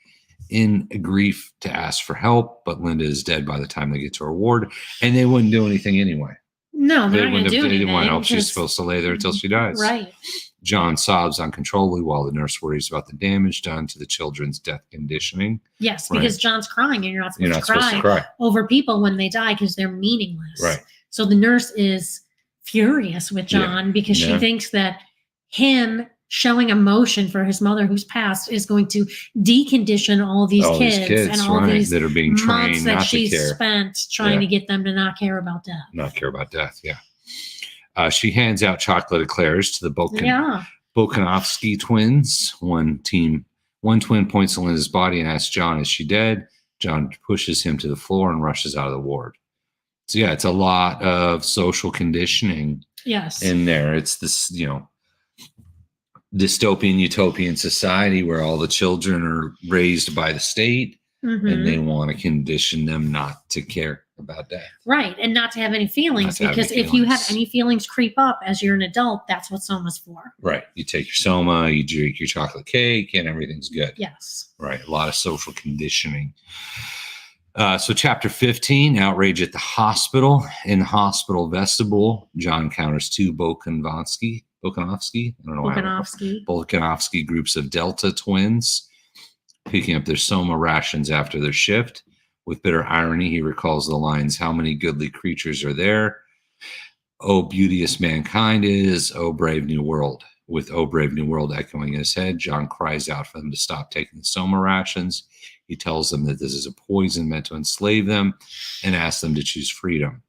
Speaker 1: in grief to ask for help, but Linda is dead by the time they get to her ward, and they wouldn't do anything anyway.
Speaker 2: No, they didn't
Speaker 1: want to help. She's supposed to lay there until she dies.
Speaker 2: Right.
Speaker 1: John sobs uncontrollably while the nurse worries about the damage done to the children's death conditioning.
Speaker 2: Yes, because John's crying, and you're not supposed to cry over people when they die because they're meaningless.
Speaker 1: Right.
Speaker 2: So the nurse is furious with John because she thinks that him showing emotion for his mother who's passed is going to decondition all these kids and all these
Speaker 1: that are being trained
Speaker 2: months that
Speaker 1: not
Speaker 2: she's
Speaker 1: to care.
Speaker 2: Spent trying to get them to not care about death.
Speaker 1: Not care about death, yeah. She hands out chocolate eclairs to the Bokanovsky twins. One twin points to Linda's body and asks John, is she dead? John pushes him to the floor and rushes out of the ward. So yeah, it's a lot of social conditioning in there. It's this, dystopian, utopian society where all the children are raised by the state and they want to condition them not to care about death.
Speaker 2: Right. And not to have any feelings, because if you have any feelings creep up as you're an adult, that's what soma's for.
Speaker 1: Right. You take your soma, you drink your chocolate cake, and everything's good.
Speaker 2: Yes.
Speaker 1: Right. A lot of social conditioning. So chapter 15, outrage at the hospital. In the hospital vestibule, John encounters two Volkanovsky groups of Delta twins picking up their soma rations after their shift. With bitter irony, he recalls the lines, "How many goodly creatures are there? Oh, beauteous mankind is, oh, brave new world." With "oh, brave new world" echoing in his head, John cries out for them to stop taking the soma rations. He tells them that this is a poison meant to enslave them and asks them to choose freedom.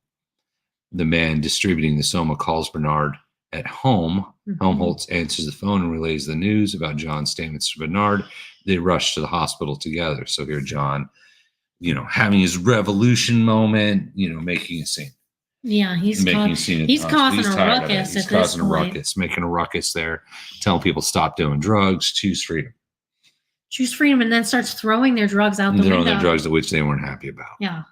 Speaker 1: The man distributing the soma calls Bernard at home. Helmholtz answers the phone and relays the news about John's statements to Bernard. They rush to the hospital together. So here John, having his revolution moment, making a scene.
Speaker 2: Yeah, he's causing a ruckus at this point.
Speaker 1: Making a ruckus there, telling people stop doing drugs, choose freedom.
Speaker 2: Choose freedom, and then starts throwing their drugs out the window.
Speaker 1: Throwing their drugs, which they weren't happy about.
Speaker 2: Yeah.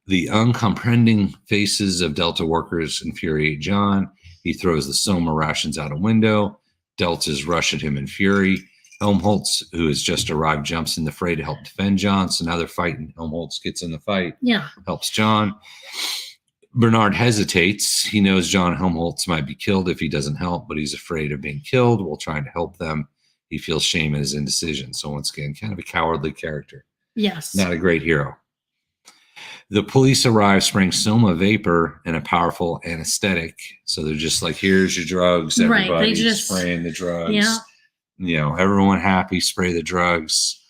Speaker 1: The uncomprehending faces of Delta workers infuriate John. He throws the soma rations out a window. Deltas rush at him in fury. Helmholtz, who has just arrived, jumps in the fray to help defend John. So now they're fighting. Helmholtz gets in the fight.
Speaker 2: Yeah.
Speaker 1: Helps John. Bernard hesitates. He knows John Helmholtz might be killed if he doesn't help, but he's afraid of being killed while trying to help them. He feels shame at his indecision. So once again, kind of a cowardly character.
Speaker 2: Yes.
Speaker 1: Not a great hero. The police arrive spraying soma vapor and a powerful anesthetic. So they're just like, here's your drugs. Everybody's spraying the drugs. Yeah. Everyone happy, spray the drugs.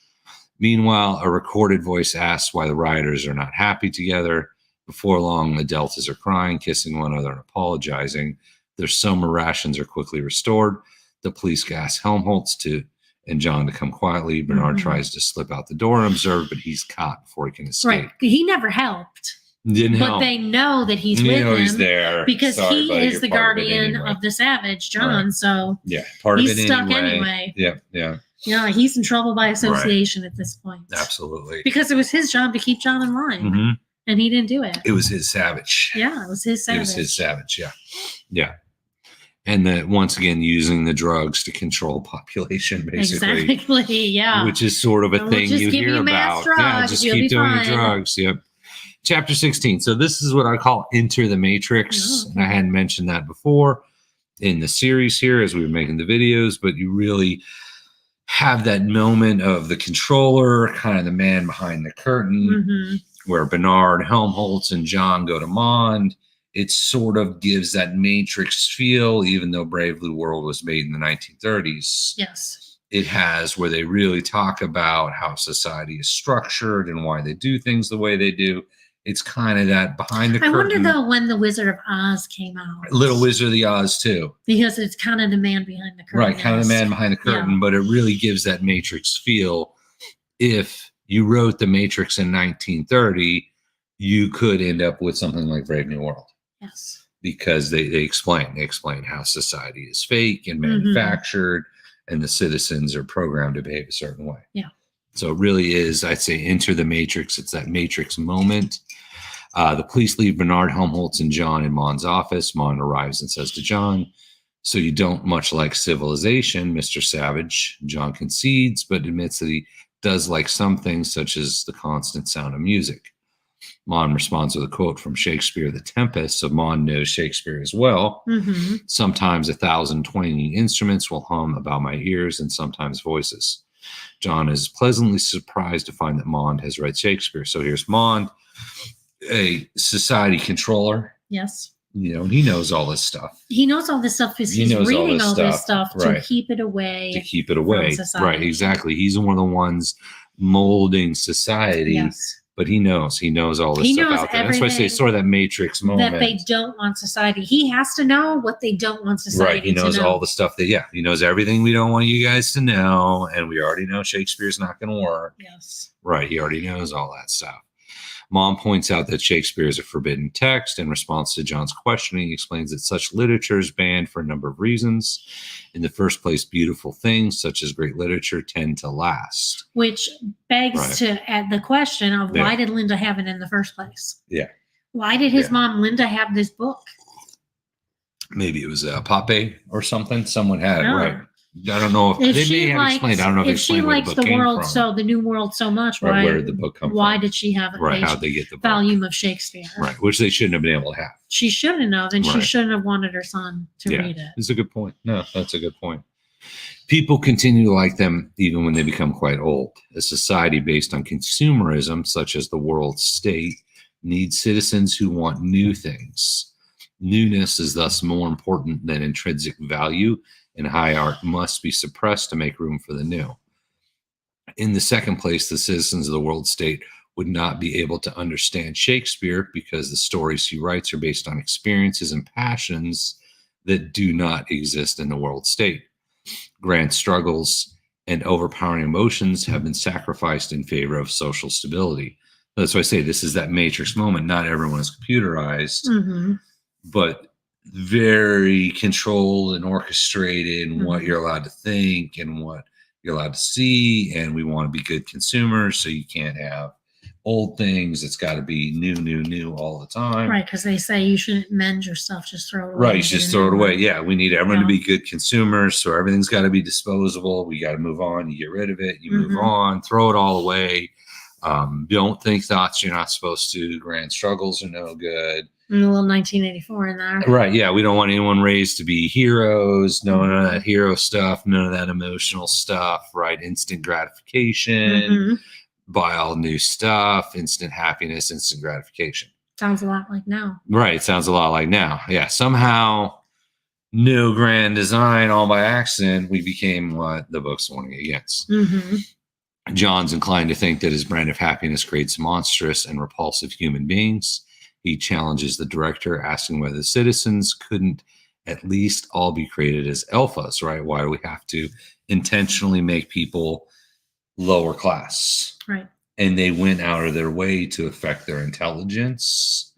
Speaker 1: Meanwhile, a recorded voice asks why the rioters are not happy together. Before long, the Deltas are crying, kissing one another, and apologizing. Their soma rations are quickly restored. The police ask Helmholtz and John to come quietly. Bernard tries to slip out the door and observe, but he's caught before he can escape.
Speaker 2: Right. He never helped.
Speaker 1: Didn't help.
Speaker 2: But they know that he's with him.
Speaker 1: He's there.
Speaker 2: Because he is the guardian of the savage, John. Right. So
Speaker 1: part
Speaker 2: he's
Speaker 1: of it
Speaker 2: stuck anyway.
Speaker 1: Yeah.
Speaker 2: Yeah, he's in trouble by association at this point.
Speaker 1: Absolutely.
Speaker 2: Because it was his job to keep John in line. And he didn't do it.
Speaker 1: It was his savage.
Speaker 2: Yeah, it was his savage.
Speaker 1: Yeah. And that once again, using the drugs to control population, basically.
Speaker 2: Exactly, yeah.
Speaker 1: Which is sort of a thing you hear about. Just keep doing your drugs. Yep. Chapter 16. So this is what I call Enter the Matrix. And I hadn't mentioned that before in the series here as we were making the videos, but you really have that moment of the controller, kind of the man behind the curtain, where Bernard, Helmholtz, and John go to Mond. It sort of gives that Matrix feel, even though Brave New World was made in the 1930s.
Speaker 2: Yes.
Speaker 1: It has, where they really talk about how society is structured and why they do things the way they do. It's kind of that behind the curtain.
Speaker 2: I wonder, though, when The Wizard of Oz came out.
Speaker 1: Little Wizard of the Oz, too.
Speaker 2: Because it's kind of the man behind the curtain.
Speaker 1: Right, kind of the man behind the curtain, but it really gives that Matrix feel. If you wrote The Matrix in 1930, you could end up with something like Brave New World.
Speaker 2: Yes.
Speaker 1: Because they explain how society is fake and manufactured, and the citizens are programmed to behave a certain way.
Speaker 2: Yeah.
Speaker 1: So it really is, I'd say, Enter the Matrix. It's that Matrix moment. The police leave Bernard, Helmholtz, and John in Mond's office. Mond arrives and says to John, "So you don't much like civilization, Mr. Savage." John concedes, but admits that he does like some things, such as the constant sound of music. Mond responds with a quote from Shakespeare, The Tempest. So Mond knows Shakespeare as well. Sometimes 1,000 twanging instruments will hum about my ears, and sometimes voices. John is pleasantly surprised to find that Mond has read Shakespeare. So here's Mond, a society controller.
Speaker 2: Yes.
Speaker 1: He knows all this stuff.
Speaker 2: He knows all this stuff because he's reading all this stuff to keep it away.
Speaker 1: To keep it away. Right, exactly. He's one of the ones molding society.
Speaker 2: Yes.
Speaker 1: But he knows all this stuff out there. That's why I say sort of that Matrix moment.
Speaker 2: That they don't want society. He has to know what they don't want society to know.
Speaker 1: Right, he knows all the stuff he knows everything we don't want you guys to know. And we already know Shakespeare's not going to work.
Speaker 2: Yes.
Speaker 1: Right, he already knows all that stuff. Mom points out that Shakespeare is a forbidden text. In response to John's questioning, he explains that such literature is banned for a number of reasons. In the first place, beautiful things such as great literature tend to last.
Speaker 2: Which begs to add the question of why did Linda have it in the first place?
Speaker 1: Yeah.
Speaker 2: Why did his mom, Linda, have this book?
Speaker 1: Maybe it was a Pape or something. Someone had it, right? I don't know if they may have explained. I don't know if
Speaker 2: she likes the world the new world so much.
Speaker 1: Right, where did the book come from?
Speaker 2: Why did she have a
Speaker 1: how'd they get the
Speaker 2: volume of Shakespeare?
Speaker 1: Right, which they shouldn't have been able to have.
Speaker 2: She shouldn't have, and she shouldn't have wanted her son to read it.
Speaker 1: It's a good point. No, that's a good point. People continue to like them even when they become quite old. A society based on consumerism, such as the world state, needs citizens who want new things. Newness is thus more important than intrinsic value, and high art must be suppressed to make room for the new. In the second place, the citizens of the world state would not be able to understand Shakespeare because the stories he writes are based on experiences and passions that do not exist in the world state. Grand struggles and overpowering emotions have been sacrificed in favor of social stability. That's why I say this is that Matrix moment. Not everyone is computerized, but very controlled and orchestrated in what you're allowed to think and what you're allowed to see. And we want to be good consumers, so you can't have old things. It's got to be new all the time.
Speaker 2: Right, because they say you shouldn't mend your stuff, just throw it away.
Speaker 1: Right, you just throw it away. Yeah, we need everyone to be good consumers, so everything's got to be disposable. We got to move on. You get rid of it. You move on. Throw it all away. Don't think thoughts you're not supposed to. Grand struggles are no good.
Speaker 2: And a little 1984 in there.
Speaker 1: Right, yeah. We don't want anyone raised to be heroes. None of that hero stuff. None of that emotional stuff, right? Instant gratification. Buy all new stuff. Instant happiness, instant gratification.
Speaker 2: Sounds a lot like now.
Speaker 1: Right, sounds a lot like now. Yeah, somehow, no grand design, all by accident, we became what the book's warning against. John's inclined to think that his brand of happiness creates monstrous and repulsive human beings. He challenges the director, asking whether the citizens couldn't at least all be created as alphas, right? Why do we have to intentionally make people lower class?
Speaker 2: Right.
Speaker 1: And they went out of their way to affect their intelligence,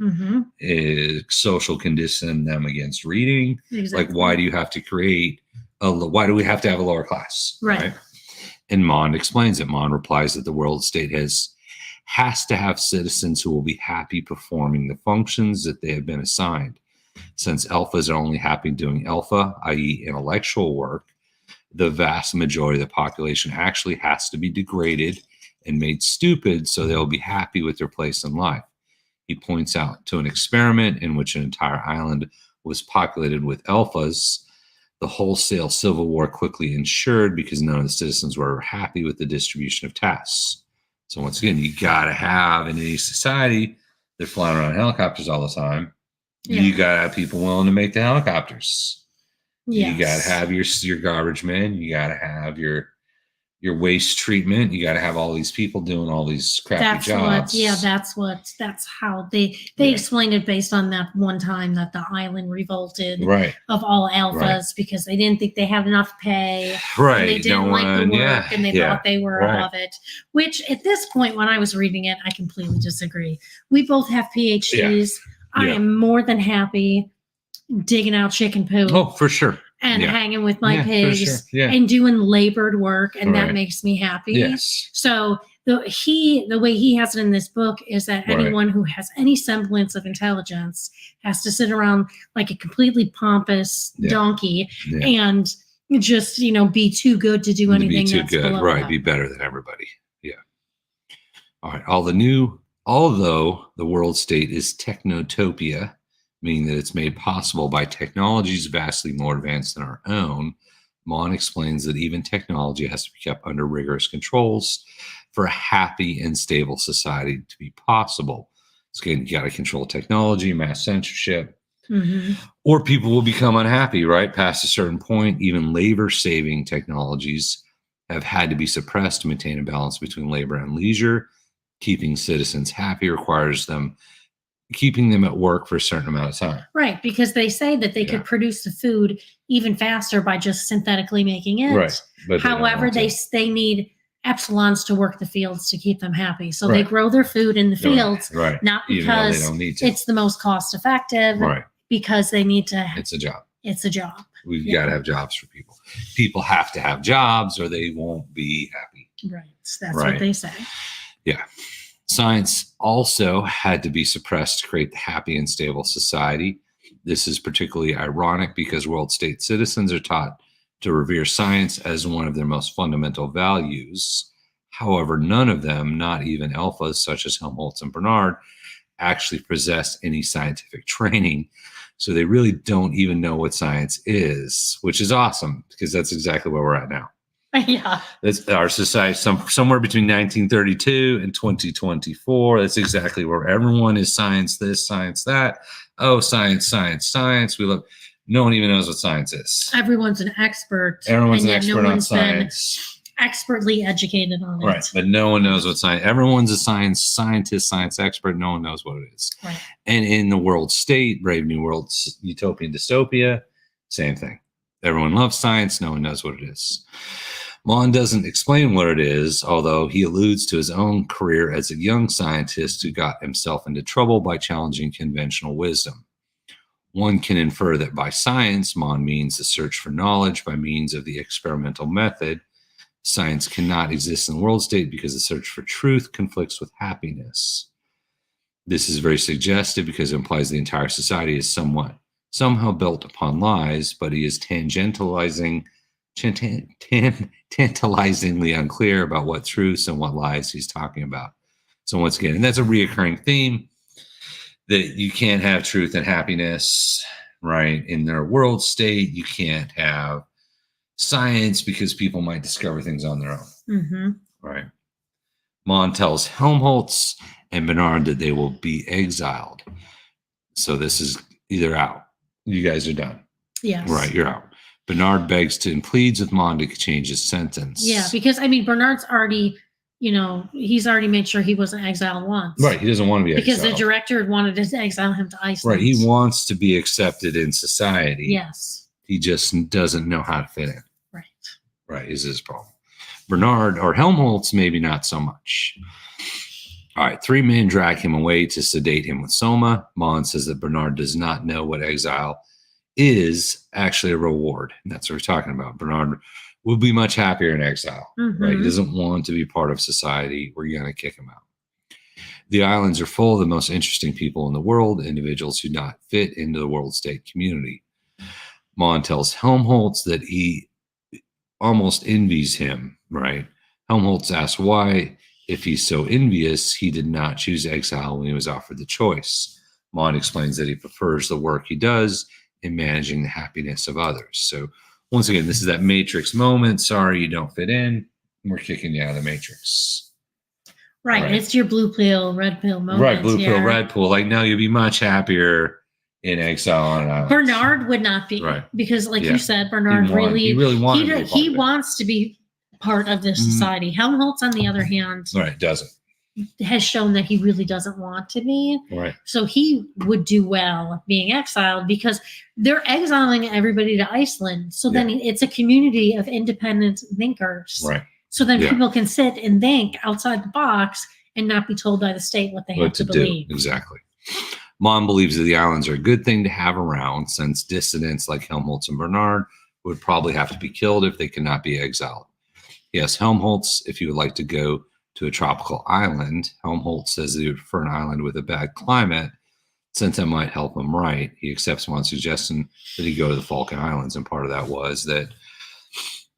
Speaker 1: social condition them against reading.
Speaker 2: Exactly.
Speaker 1: Like, why do you have to why do we have to have a lower class?
Speaker 2: Right.
Speaker 1: And Mond explains it. Mond replies that the world state has to have citizens who will be happy performing the functions that they have been assigned. Since alphas are only happy doing alpha, i.e. intellectual work, the vast majority of the population actually has to be degraded and made stupid so they'll be happy with their place in life. He points out to an experiment in which an entire island was populated with alphas. The wholesale civil war quickly ensured because none of the citizens were happy with the distribution of tasks. So once again, you got to have in any society, they're flying around helicopters all the time. Yeah. You got to have people willing to make the helicopters. Yes. You got to have your garbage men. You got to have your waste treatment. You got to have all these people doing all these crappy jobs.
Speaker 2: That's how they explained it based on that one time that the island revolted of all alphas because they didn't think they had enough pay.
Speaker 1: Right.
Speaker 2: And they didn't like the work and they thought they were above it. Which at this point, when I was reading it, I completely disagree. We both have PhDs. I am more than happy digging out chicken poo.
Speaker 1: Oh, for sure.
Speaker 2: And hanging with my pigs and doing labored work, and that makes me happy.
Speaker 1: Yes.
Speaker 2: So the way he has it in this book is that anyone who has any semblance of intelligence has to sit around like a completely pompous donkey and just be too good to do anything that's below them.
Speaker 1: Be better than everybody. Yeah. All right. Although the world state is technotopia, meaning that it's made possible by technologies vastly more advanced than our own, Mon explains that even technology has to be kept under rigorous controls for a happy and stable society to be possible. So again, you got to control technology, mass censorship, or people will become unhappy, right? Past a certain point, even labor-saving technologies have had to be suppressed to maintain a balance between labor and leisure. Keeping citizens happy requires keeping them at work for a certain amount of time.
Speaker 2: Right, because they say that they could produce the food even faster by just synthetically making it.
Speaker 1: Right.
Speaker 2: But however, they need Epsilons to work the fields to keep them happy. So they grow their food in the fields, not because it's the most cost effective, because they need to.
Speaker 1: It's a job.
Speaker 2: It's a job.
Speaker 1: We've got to have jobs for people. People have to have jobs or they won't be happy.
Speaker 2: Right. That's what they say.
Speaker 1: Yeah. Science also had to be suppressed to create the happy and stable society. This is particularly ironic because world state citizens are taught to revere science as one of their most fundamental values. However, none of them, not even alphas such as Helmholtz and Bernard, actually possess any scientific training. So they really don't even know what science is, which is awesome because that's exactly where we're at now.
Speaker 2: Yeah.
Speaker 1: That's our society, somewhere between 1932 and 2024. That's exactly where everyone is science this, science that. Oh, science, science, science. No one even knows what science is.
Speaker 2: Everyone's an expert.
Speaker 1: Everyone's an expert on science.
Speaker 2: Expertly educated on it.
Speaker 1: Right. But no one knows what science. Everyone's a scientist, science expert. No one knows what it is.
Speaker 2: Right.
Speaker 1: And in the world state, Brave New World, Utopian Dystopia, same thing. Everyone loves science. No one knows what it is. Mon doesn't explain what it is, although he alludes to his own career as a young scientist who got himself into trouble by challenging conventional wisdom. One can infer that by science, Mon means the search for knowledge by means of the experimental method. Science cannot exist in the world state because the search for truth conflicts with happiness. This is very suggestive because it implies the entire society is somehow built upon lies, but he is tantalizingly unclear about what truths and what lies he's talking about. So once again, and that's a reoccurring theme, that you can't have truth and happiness, right? In their world state, you can't have science because people might discover things on their own, right? Mon tells Helmholtz and Bernard that they will be exiled. So this is either out. You guys are done.
Speaker 2: Yes.
Speaker 1: Right, you're out. Bernard begs and pleads with Mon to change his sentence.
Speaker 2: Yeah, because, Bernard's already, he's already made sure he wasn't exiled once.
Speaker 1: Right, he doesn't want to be
Speaker 2: because
Speaker 1: exiled.
Speaker 2: The director had wanted to exile him to Iceland.
Speaker 1: Right, he wants to be accepted in society.
Speaker 2: Yes.
Speaker 1: He just doesn't know how to fit in.
Speaker 2: Right.
Speaker 1: Right, is his problem. Bernard or Helmholtz, maybe not so much. All right, 3 men drag him away to sedate him with Soma. Mon says that Bernard does not know what exile is actually a reward. And that's what we're talking about. Bernard would be much happier in exile, right? He doesn't want to be part of society. We're going to kick him out. The islands are full of the most interesting people in the world, individuals who do not fit into the world state community. Mon tells Helmholtz that he almost envies him, right? Helmholtz asks why, if he's so envious, he did not choose exile when he was offered the choice. Mon explains that he prefers the work he does in managing the happiness of others. So once again, this is that Matrix moment. Sorry, you don't fit in. We're kicking you out of the Matrix.
Speaker 2: Right. It's your blue pill, red pill moment.
Speaker 1: Right. Blue pill, red pill. Like, no, you'll be much happier in exile on an island.
Speaker 2: Bernard would not be.
Speaker 1: Right.
Speaker 2: Because you said, Bernard he wants to be part of this society. Helmholtz, on the other hand,
Speaker 1: doesn't.
Speaker 2: Has shown that he really doesn't want to be.
Speaker 1: Right.
Speaker 2: So he would do well being exiled because they're exiling everybody to Iceland. So then it's a community of independent thinkers.
Speaker 1: Right.
Speaker 2: So then people can sit and think outside the box and not be told by the state what they have to believe.
Speaker 1: Exactly. Mon believes that the islands are a good thing to have around, since dissidents like Helmholtz and Bernard would probably have to be killed if they cannot be exiled. Yes, Helmholtz, if you would like to go to a tropical island, Helmholtz says that he would prefer an island with a bad climate, since that might help him write. He accepts one suggestion that he go to the Falkland Islands, and part of that was that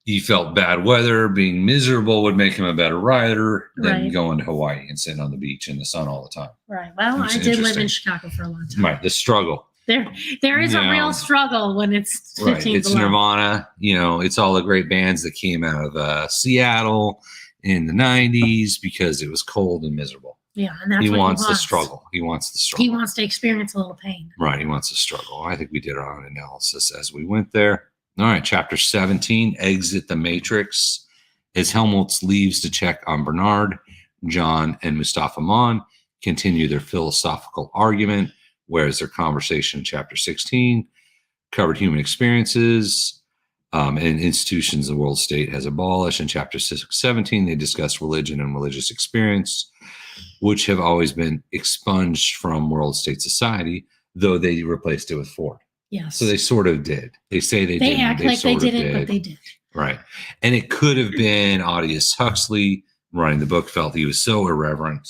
Speaker 1: he felt bad weather, being miserable would make him a better writer than going to Hawaii and sitting on the beach in the sun all the time.
Speaker 2: Right. Well, I did live in Chicago for a long time.
Speaker 1: Right. The struggle.
Speaker 2: There is a real struggle when it's 15
Speaker 1: It's
Speaker 2: below.
Speaker 1: Nirvana. It's all the great bands that came out of Seattle in the 90s because it was cold and miserable.
Speaker 2: Yeah, and that's
Speaker 1: he
Speaker 2: what
Speaker 1: wants the struggle. He wants the struggle.
Speaker 2: He wants to experience a little pain.
Speaker 1: Right. He wants the struggle. I think we did our own analysis as we went there. All right. Chapter 17, Exit the Matrix. As Helmholtz leaves to check on Bernard, John and Mustafa Mon continue their philosophical argument, whereas their conversation in chapter 16 covered human experiences. and institutions the world state has abolished. In chapter 17, they discuss religion and religious experience, which have always been expunged from world state society, though they replaced it with Ford.
Speaker 2: Yes.
Speaker 1: So they sort of did. They say they didn't.
Speaker 2: They act like they didn't, but they did.
Speaker 1: Right. And it could have been Aldous Huxley writing the book, felt he was so irreverent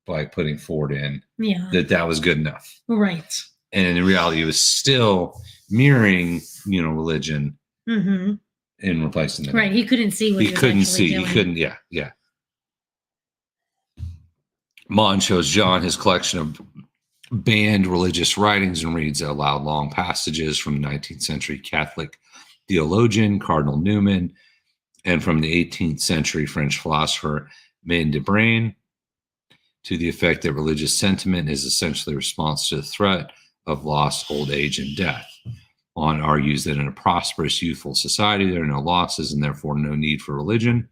Speaker 1: by putting Ford in that was good enough.
Speaker 2: Right.
Speaker 1: And in reality, it was still mirroring, religion and replacing it.
Speaker 2: Right. He couldn't see what he couldn't see. Doing.
Speaker 1: He couldn't. Yeah. Mon shows John his collection of banned religious writings and reads aloud long passages from 19th century Catholic theologian Cardinal Newman and from the 18th century French philosopher Maine de Brain, to the effect that religious sentiment is essentially a response to the threat of loss, old age, and death. Mon argues that in a prosperous, youthful society, there are no losses and therefore no need for religion.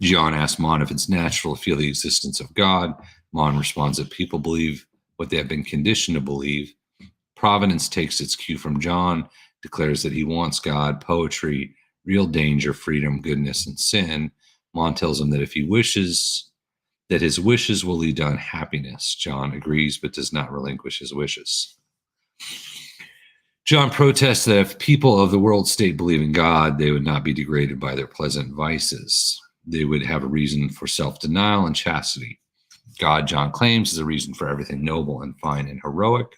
Speaker 1: John asks Mon if it's natural to feel the existence of God. Mon responds that people believe what they have been conditioned to believe. Providence takes its cue from John, declares that he wants God, poetry, real danger, freedom, goodness, and sin. Mon tells him that if he wishes, that his wishes will lead to unhappiness. John agrees, but does not relinquish his wishes. John protests that if people of the world state believe in God, they would not be degraded by their pleasant vices. They would have a reason for self-denial and chastity. God, John claims, is a reason for everything noble and fine and heroic.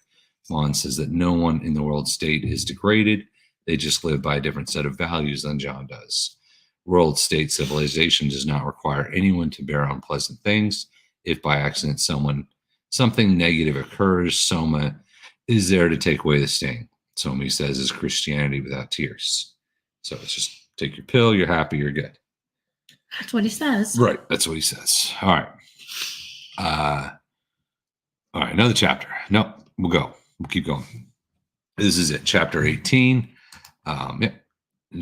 Speaker 1: Mon says that no one in the world state is degraded. They just live by a different set of values than John does. World state civilization does not require anyone to bear unpleasant things. If by accident something negative occurs, Soma is there to take away the sting. Soma, he says, is Christianity without tears. So it's just take your pill, you're happy, you're good.
Speaker 2: That's what he says.
Speaker 1: Right, that's what he says. All right. All right, another chapter. No, we'll go. We'll keep going. This is it, chapter 18.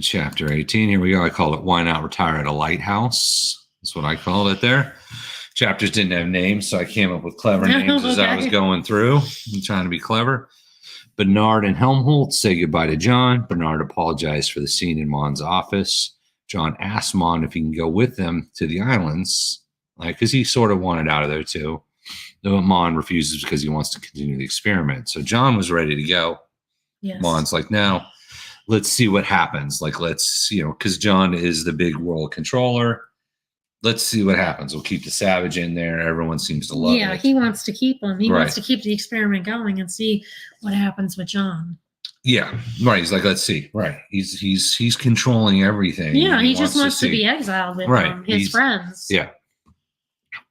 Speaker 1: Chapter 18. Here we go. I call it Why Not Retire at a Lighthouse. That's what I called it there. Chapters didn't have names, so I came up with clever names as I was going through. I'm trying to be clever. Bernard and Helmholtz say goodbye to John. Bernard apologized for the scene in Mon's office. John asks Mon if he can go with them to the islands, because he sort of wanted out of there too. But Mon refuses because he wants to continue the experiment. So John was ready to go.
Speaker 2: Yes.
Speaker 1: Mon's like, no, let's see what happens. Let's, because John is the big world controller. Let's see what happens. We'll keep the savage in there. Everyone seems to love it.
Speaker 2: Yeah, he wants to keep him. He wants to keep the experiment going and see what happens with John.
Speaker 1: Yeah, right. He's like, let's see. Right. He's controlling everything.
Speaker 2: Yeah, he just wants to be exiled with his friends.
Speaker 1: Yeah.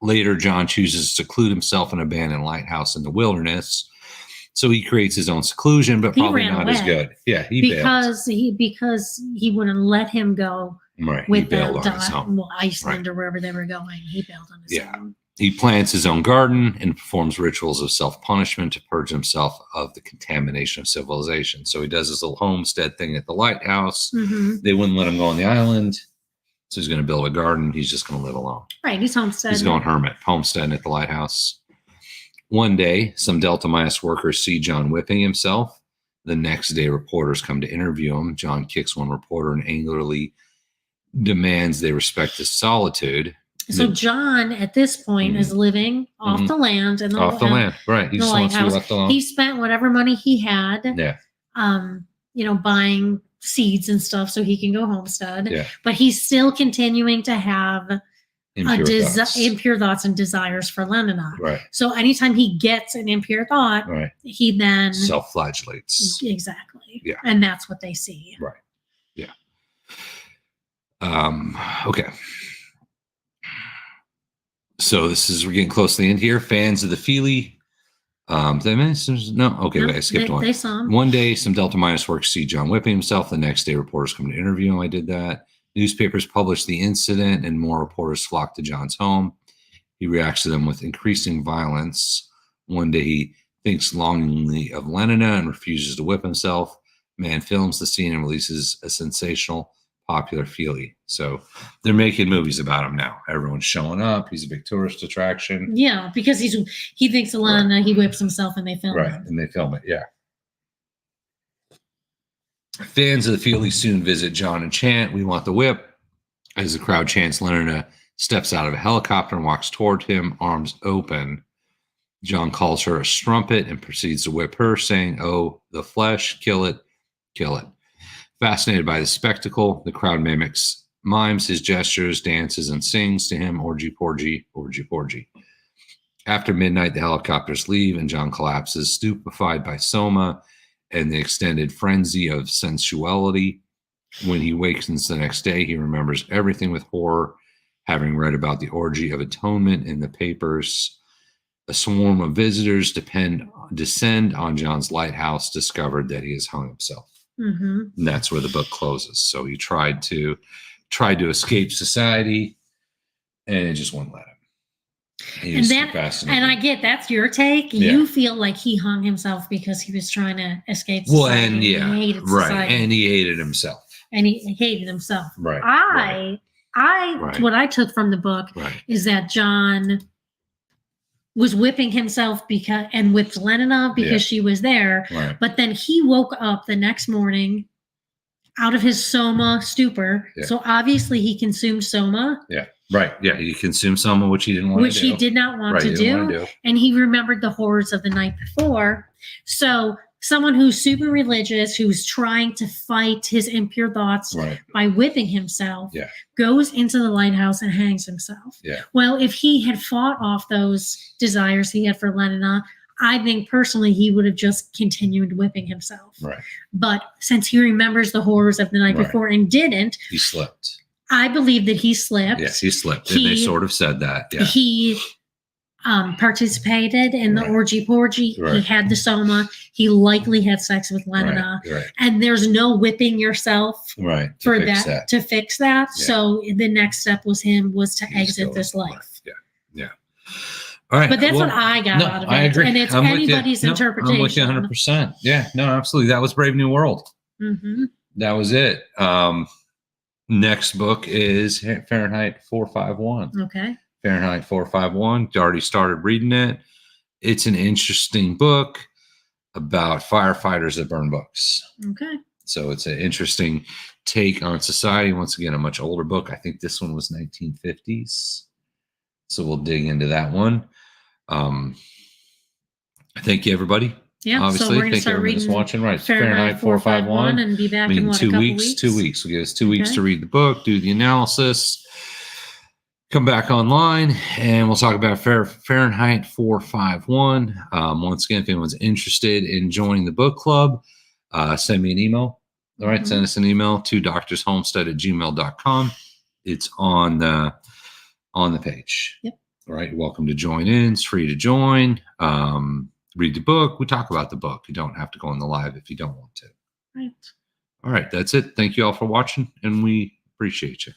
Speaker 1: Later, John chooses to seclude himself in an abandoned lighthouse in the wilderness. So he creates his own seclusion, but probably not as good. Yeah,
Speaker 2: because he wouldn't let him go.
Speaker 1: Right.
Speaker 2: With Iceland or wherever they were going. He bailed on his own.
Speaker 1: He plants his own garden and performs rituals of self-punishment to purge himself of the contamination of civilization. So he does his little homestead thing at the lighthouse. Mm-hmm. They wouldn't let him go on the island. So he's going to build a garden. He's just going to live alone.
Speaker 2: Right. He's homesteading.
Speaker 1: He's going homesteading at the lighthouse. One day, some Delta Minus workers see John whipping himself. The next day, reporters come to interview him. John kicks one reporter and angrily demands they respect his solitude.
Speaker 2: So John, at this point, is living off the land. And
Speaker 1: off the land, right. He just wants to be left alone.
Speaker 2: He spent whatever money he had, buying seeds and stuff so he can go homestead. Yeah. But he's still continuing to have impure thoughts and desires for Leninov.
Speaker 1: Right.
Speaker 2: So anytime he gets an impure thought, he then
Speaker 1: self-flagellates.
Speaker 2: Exactly.
Speaker 1: Yeah.
Speaker 2: And that's what they see.
Speaker 1: Right. Yeah. Okay. So we're getting close to the end here. Fans of the Feely. No. Okay, wait, I skipped one.
Speaker 2: They saw him.
Speaker 1: One day, some Delta Minus workers see John whipping himself. The next day, reporters come to interview him. I did that. Newspapers publish the incident, and more reporters flock to John's home. He reacts to them with increasing violence. One day, he thinks longingly of Lenina and refuses to whip himself. Man films the scene and releases a sensational popular Feely. So they're making movies about him now. Everyone's showing up. He's a big tourist attraction.
Speaker 2: Yeah, because he thinks Alana, he whips himself and they film it.
Speaker 1: Right, and they film it, yeah. Fans of the Feelies soon visit John and chant, "We want the whip." As the crowd chants, Lena steps out of a helicopter and walks toward him, arms open. John calls her a strumpet and proceeds to whip her, saying, "Oh, the flesh, kill it, kill it." Fascinated by the spectacle, the crowd mimes his gestures, dances, and sings to him, "Orgy, porgy, orgy, porgy." After midnight, the helicopters leave, and John collapses, stupefied by soma and the extended frenzy of sensuality. When he wakens the next day, he remembers everything with horror, having read about the orgy of atonement in the papers. A swarm of visitors descend on John's lighthouse, discovered that he has hung himself. And that's where the book closes. So he tried to escape society, and it just wouldn't let him.
Speaker 2: And I get that's your take. Yeah. You feel like he hung himself because he was trying to escape society.
Speaker 1: Well, and he hated society. And he hated himself.
Speaker 2: Right. What I took from the book is that John was whipping himself and whipped Lenina because she was there. Right. But then he woke up the next morning out of his soma stupor. Yeah. So obviously he consumed soma.
Speaker 1: Yeah. Right. Yeah. He consumed soma, which he didn't want to do.
Speaker 2: Which he did not want to do. And he remembered the horrors of the night before. So someone who's super religious, who's trying to fight his impure thoughts by whipping himself, goes into the lighthouse and hangs himself. Yeah. Well, if he had fought off those desires he had for Lenina, I think personally he would have just continued whipping himself. Right. But since he remembers the horrors of the night before and didn't,
Speaker 1: he slipped.
Speaker 2: I believe that he slipped.
Speaker 1: Yes, he slipped. And they sort of said that. Yeah.
Speaker 2: He participated in the orgy porgy. He had the soma. He likely had sex with Lenina. And there's no whipping yourself to fix that. Yeah. So the next step was to exit this life.
Speaker 1: Yeah. All right.
Speaker 2: But that's what I got out of it.
Speaker 1: I agree.
Speaker 2: And it's anybody's interpretation.
Speaker 1: I'm with you 100%. Yeah. No, absolutely. That was Brave New World. That was it. Next book is Fahrenheit 451.
Speaker 2: Okay.
Speaker 1: Fahrenheit 451. Already started reading it. It's an interesting book about firefighters that burn books.
Speaker 2: Okay.
Speaker 1: So it's an interesting take on society. Once again, a much older book. I think this one was 1950s. So we'll dig into that one. Thank you, everybody.
Speaker 2: Yeah,
Speaker 1: obviously.
Speaker 2: So we're going to start reading
Speaker 1: watching. Fahrenheit 451
Speaker 2: and be back in
Speaker 1: 2 weeks. 2 weeks. We'll give us 2 weeks to read the book, do the analysis, come back online, and we'll talk about Fahrenheit 451. Once again, if anyone's interested in joining the book club, send me an email. All right, send us an email to doctorshomestead@gmail.com. It's on the page. Yep. All right, you're welcome to join in. It's free to join. Read the book. We talk about the book. You don't have to go on the live if you don't want to.
Speaker 2: Right.
Speaker 1: All right, that's it. Thank you all for watching, and we appreciate you.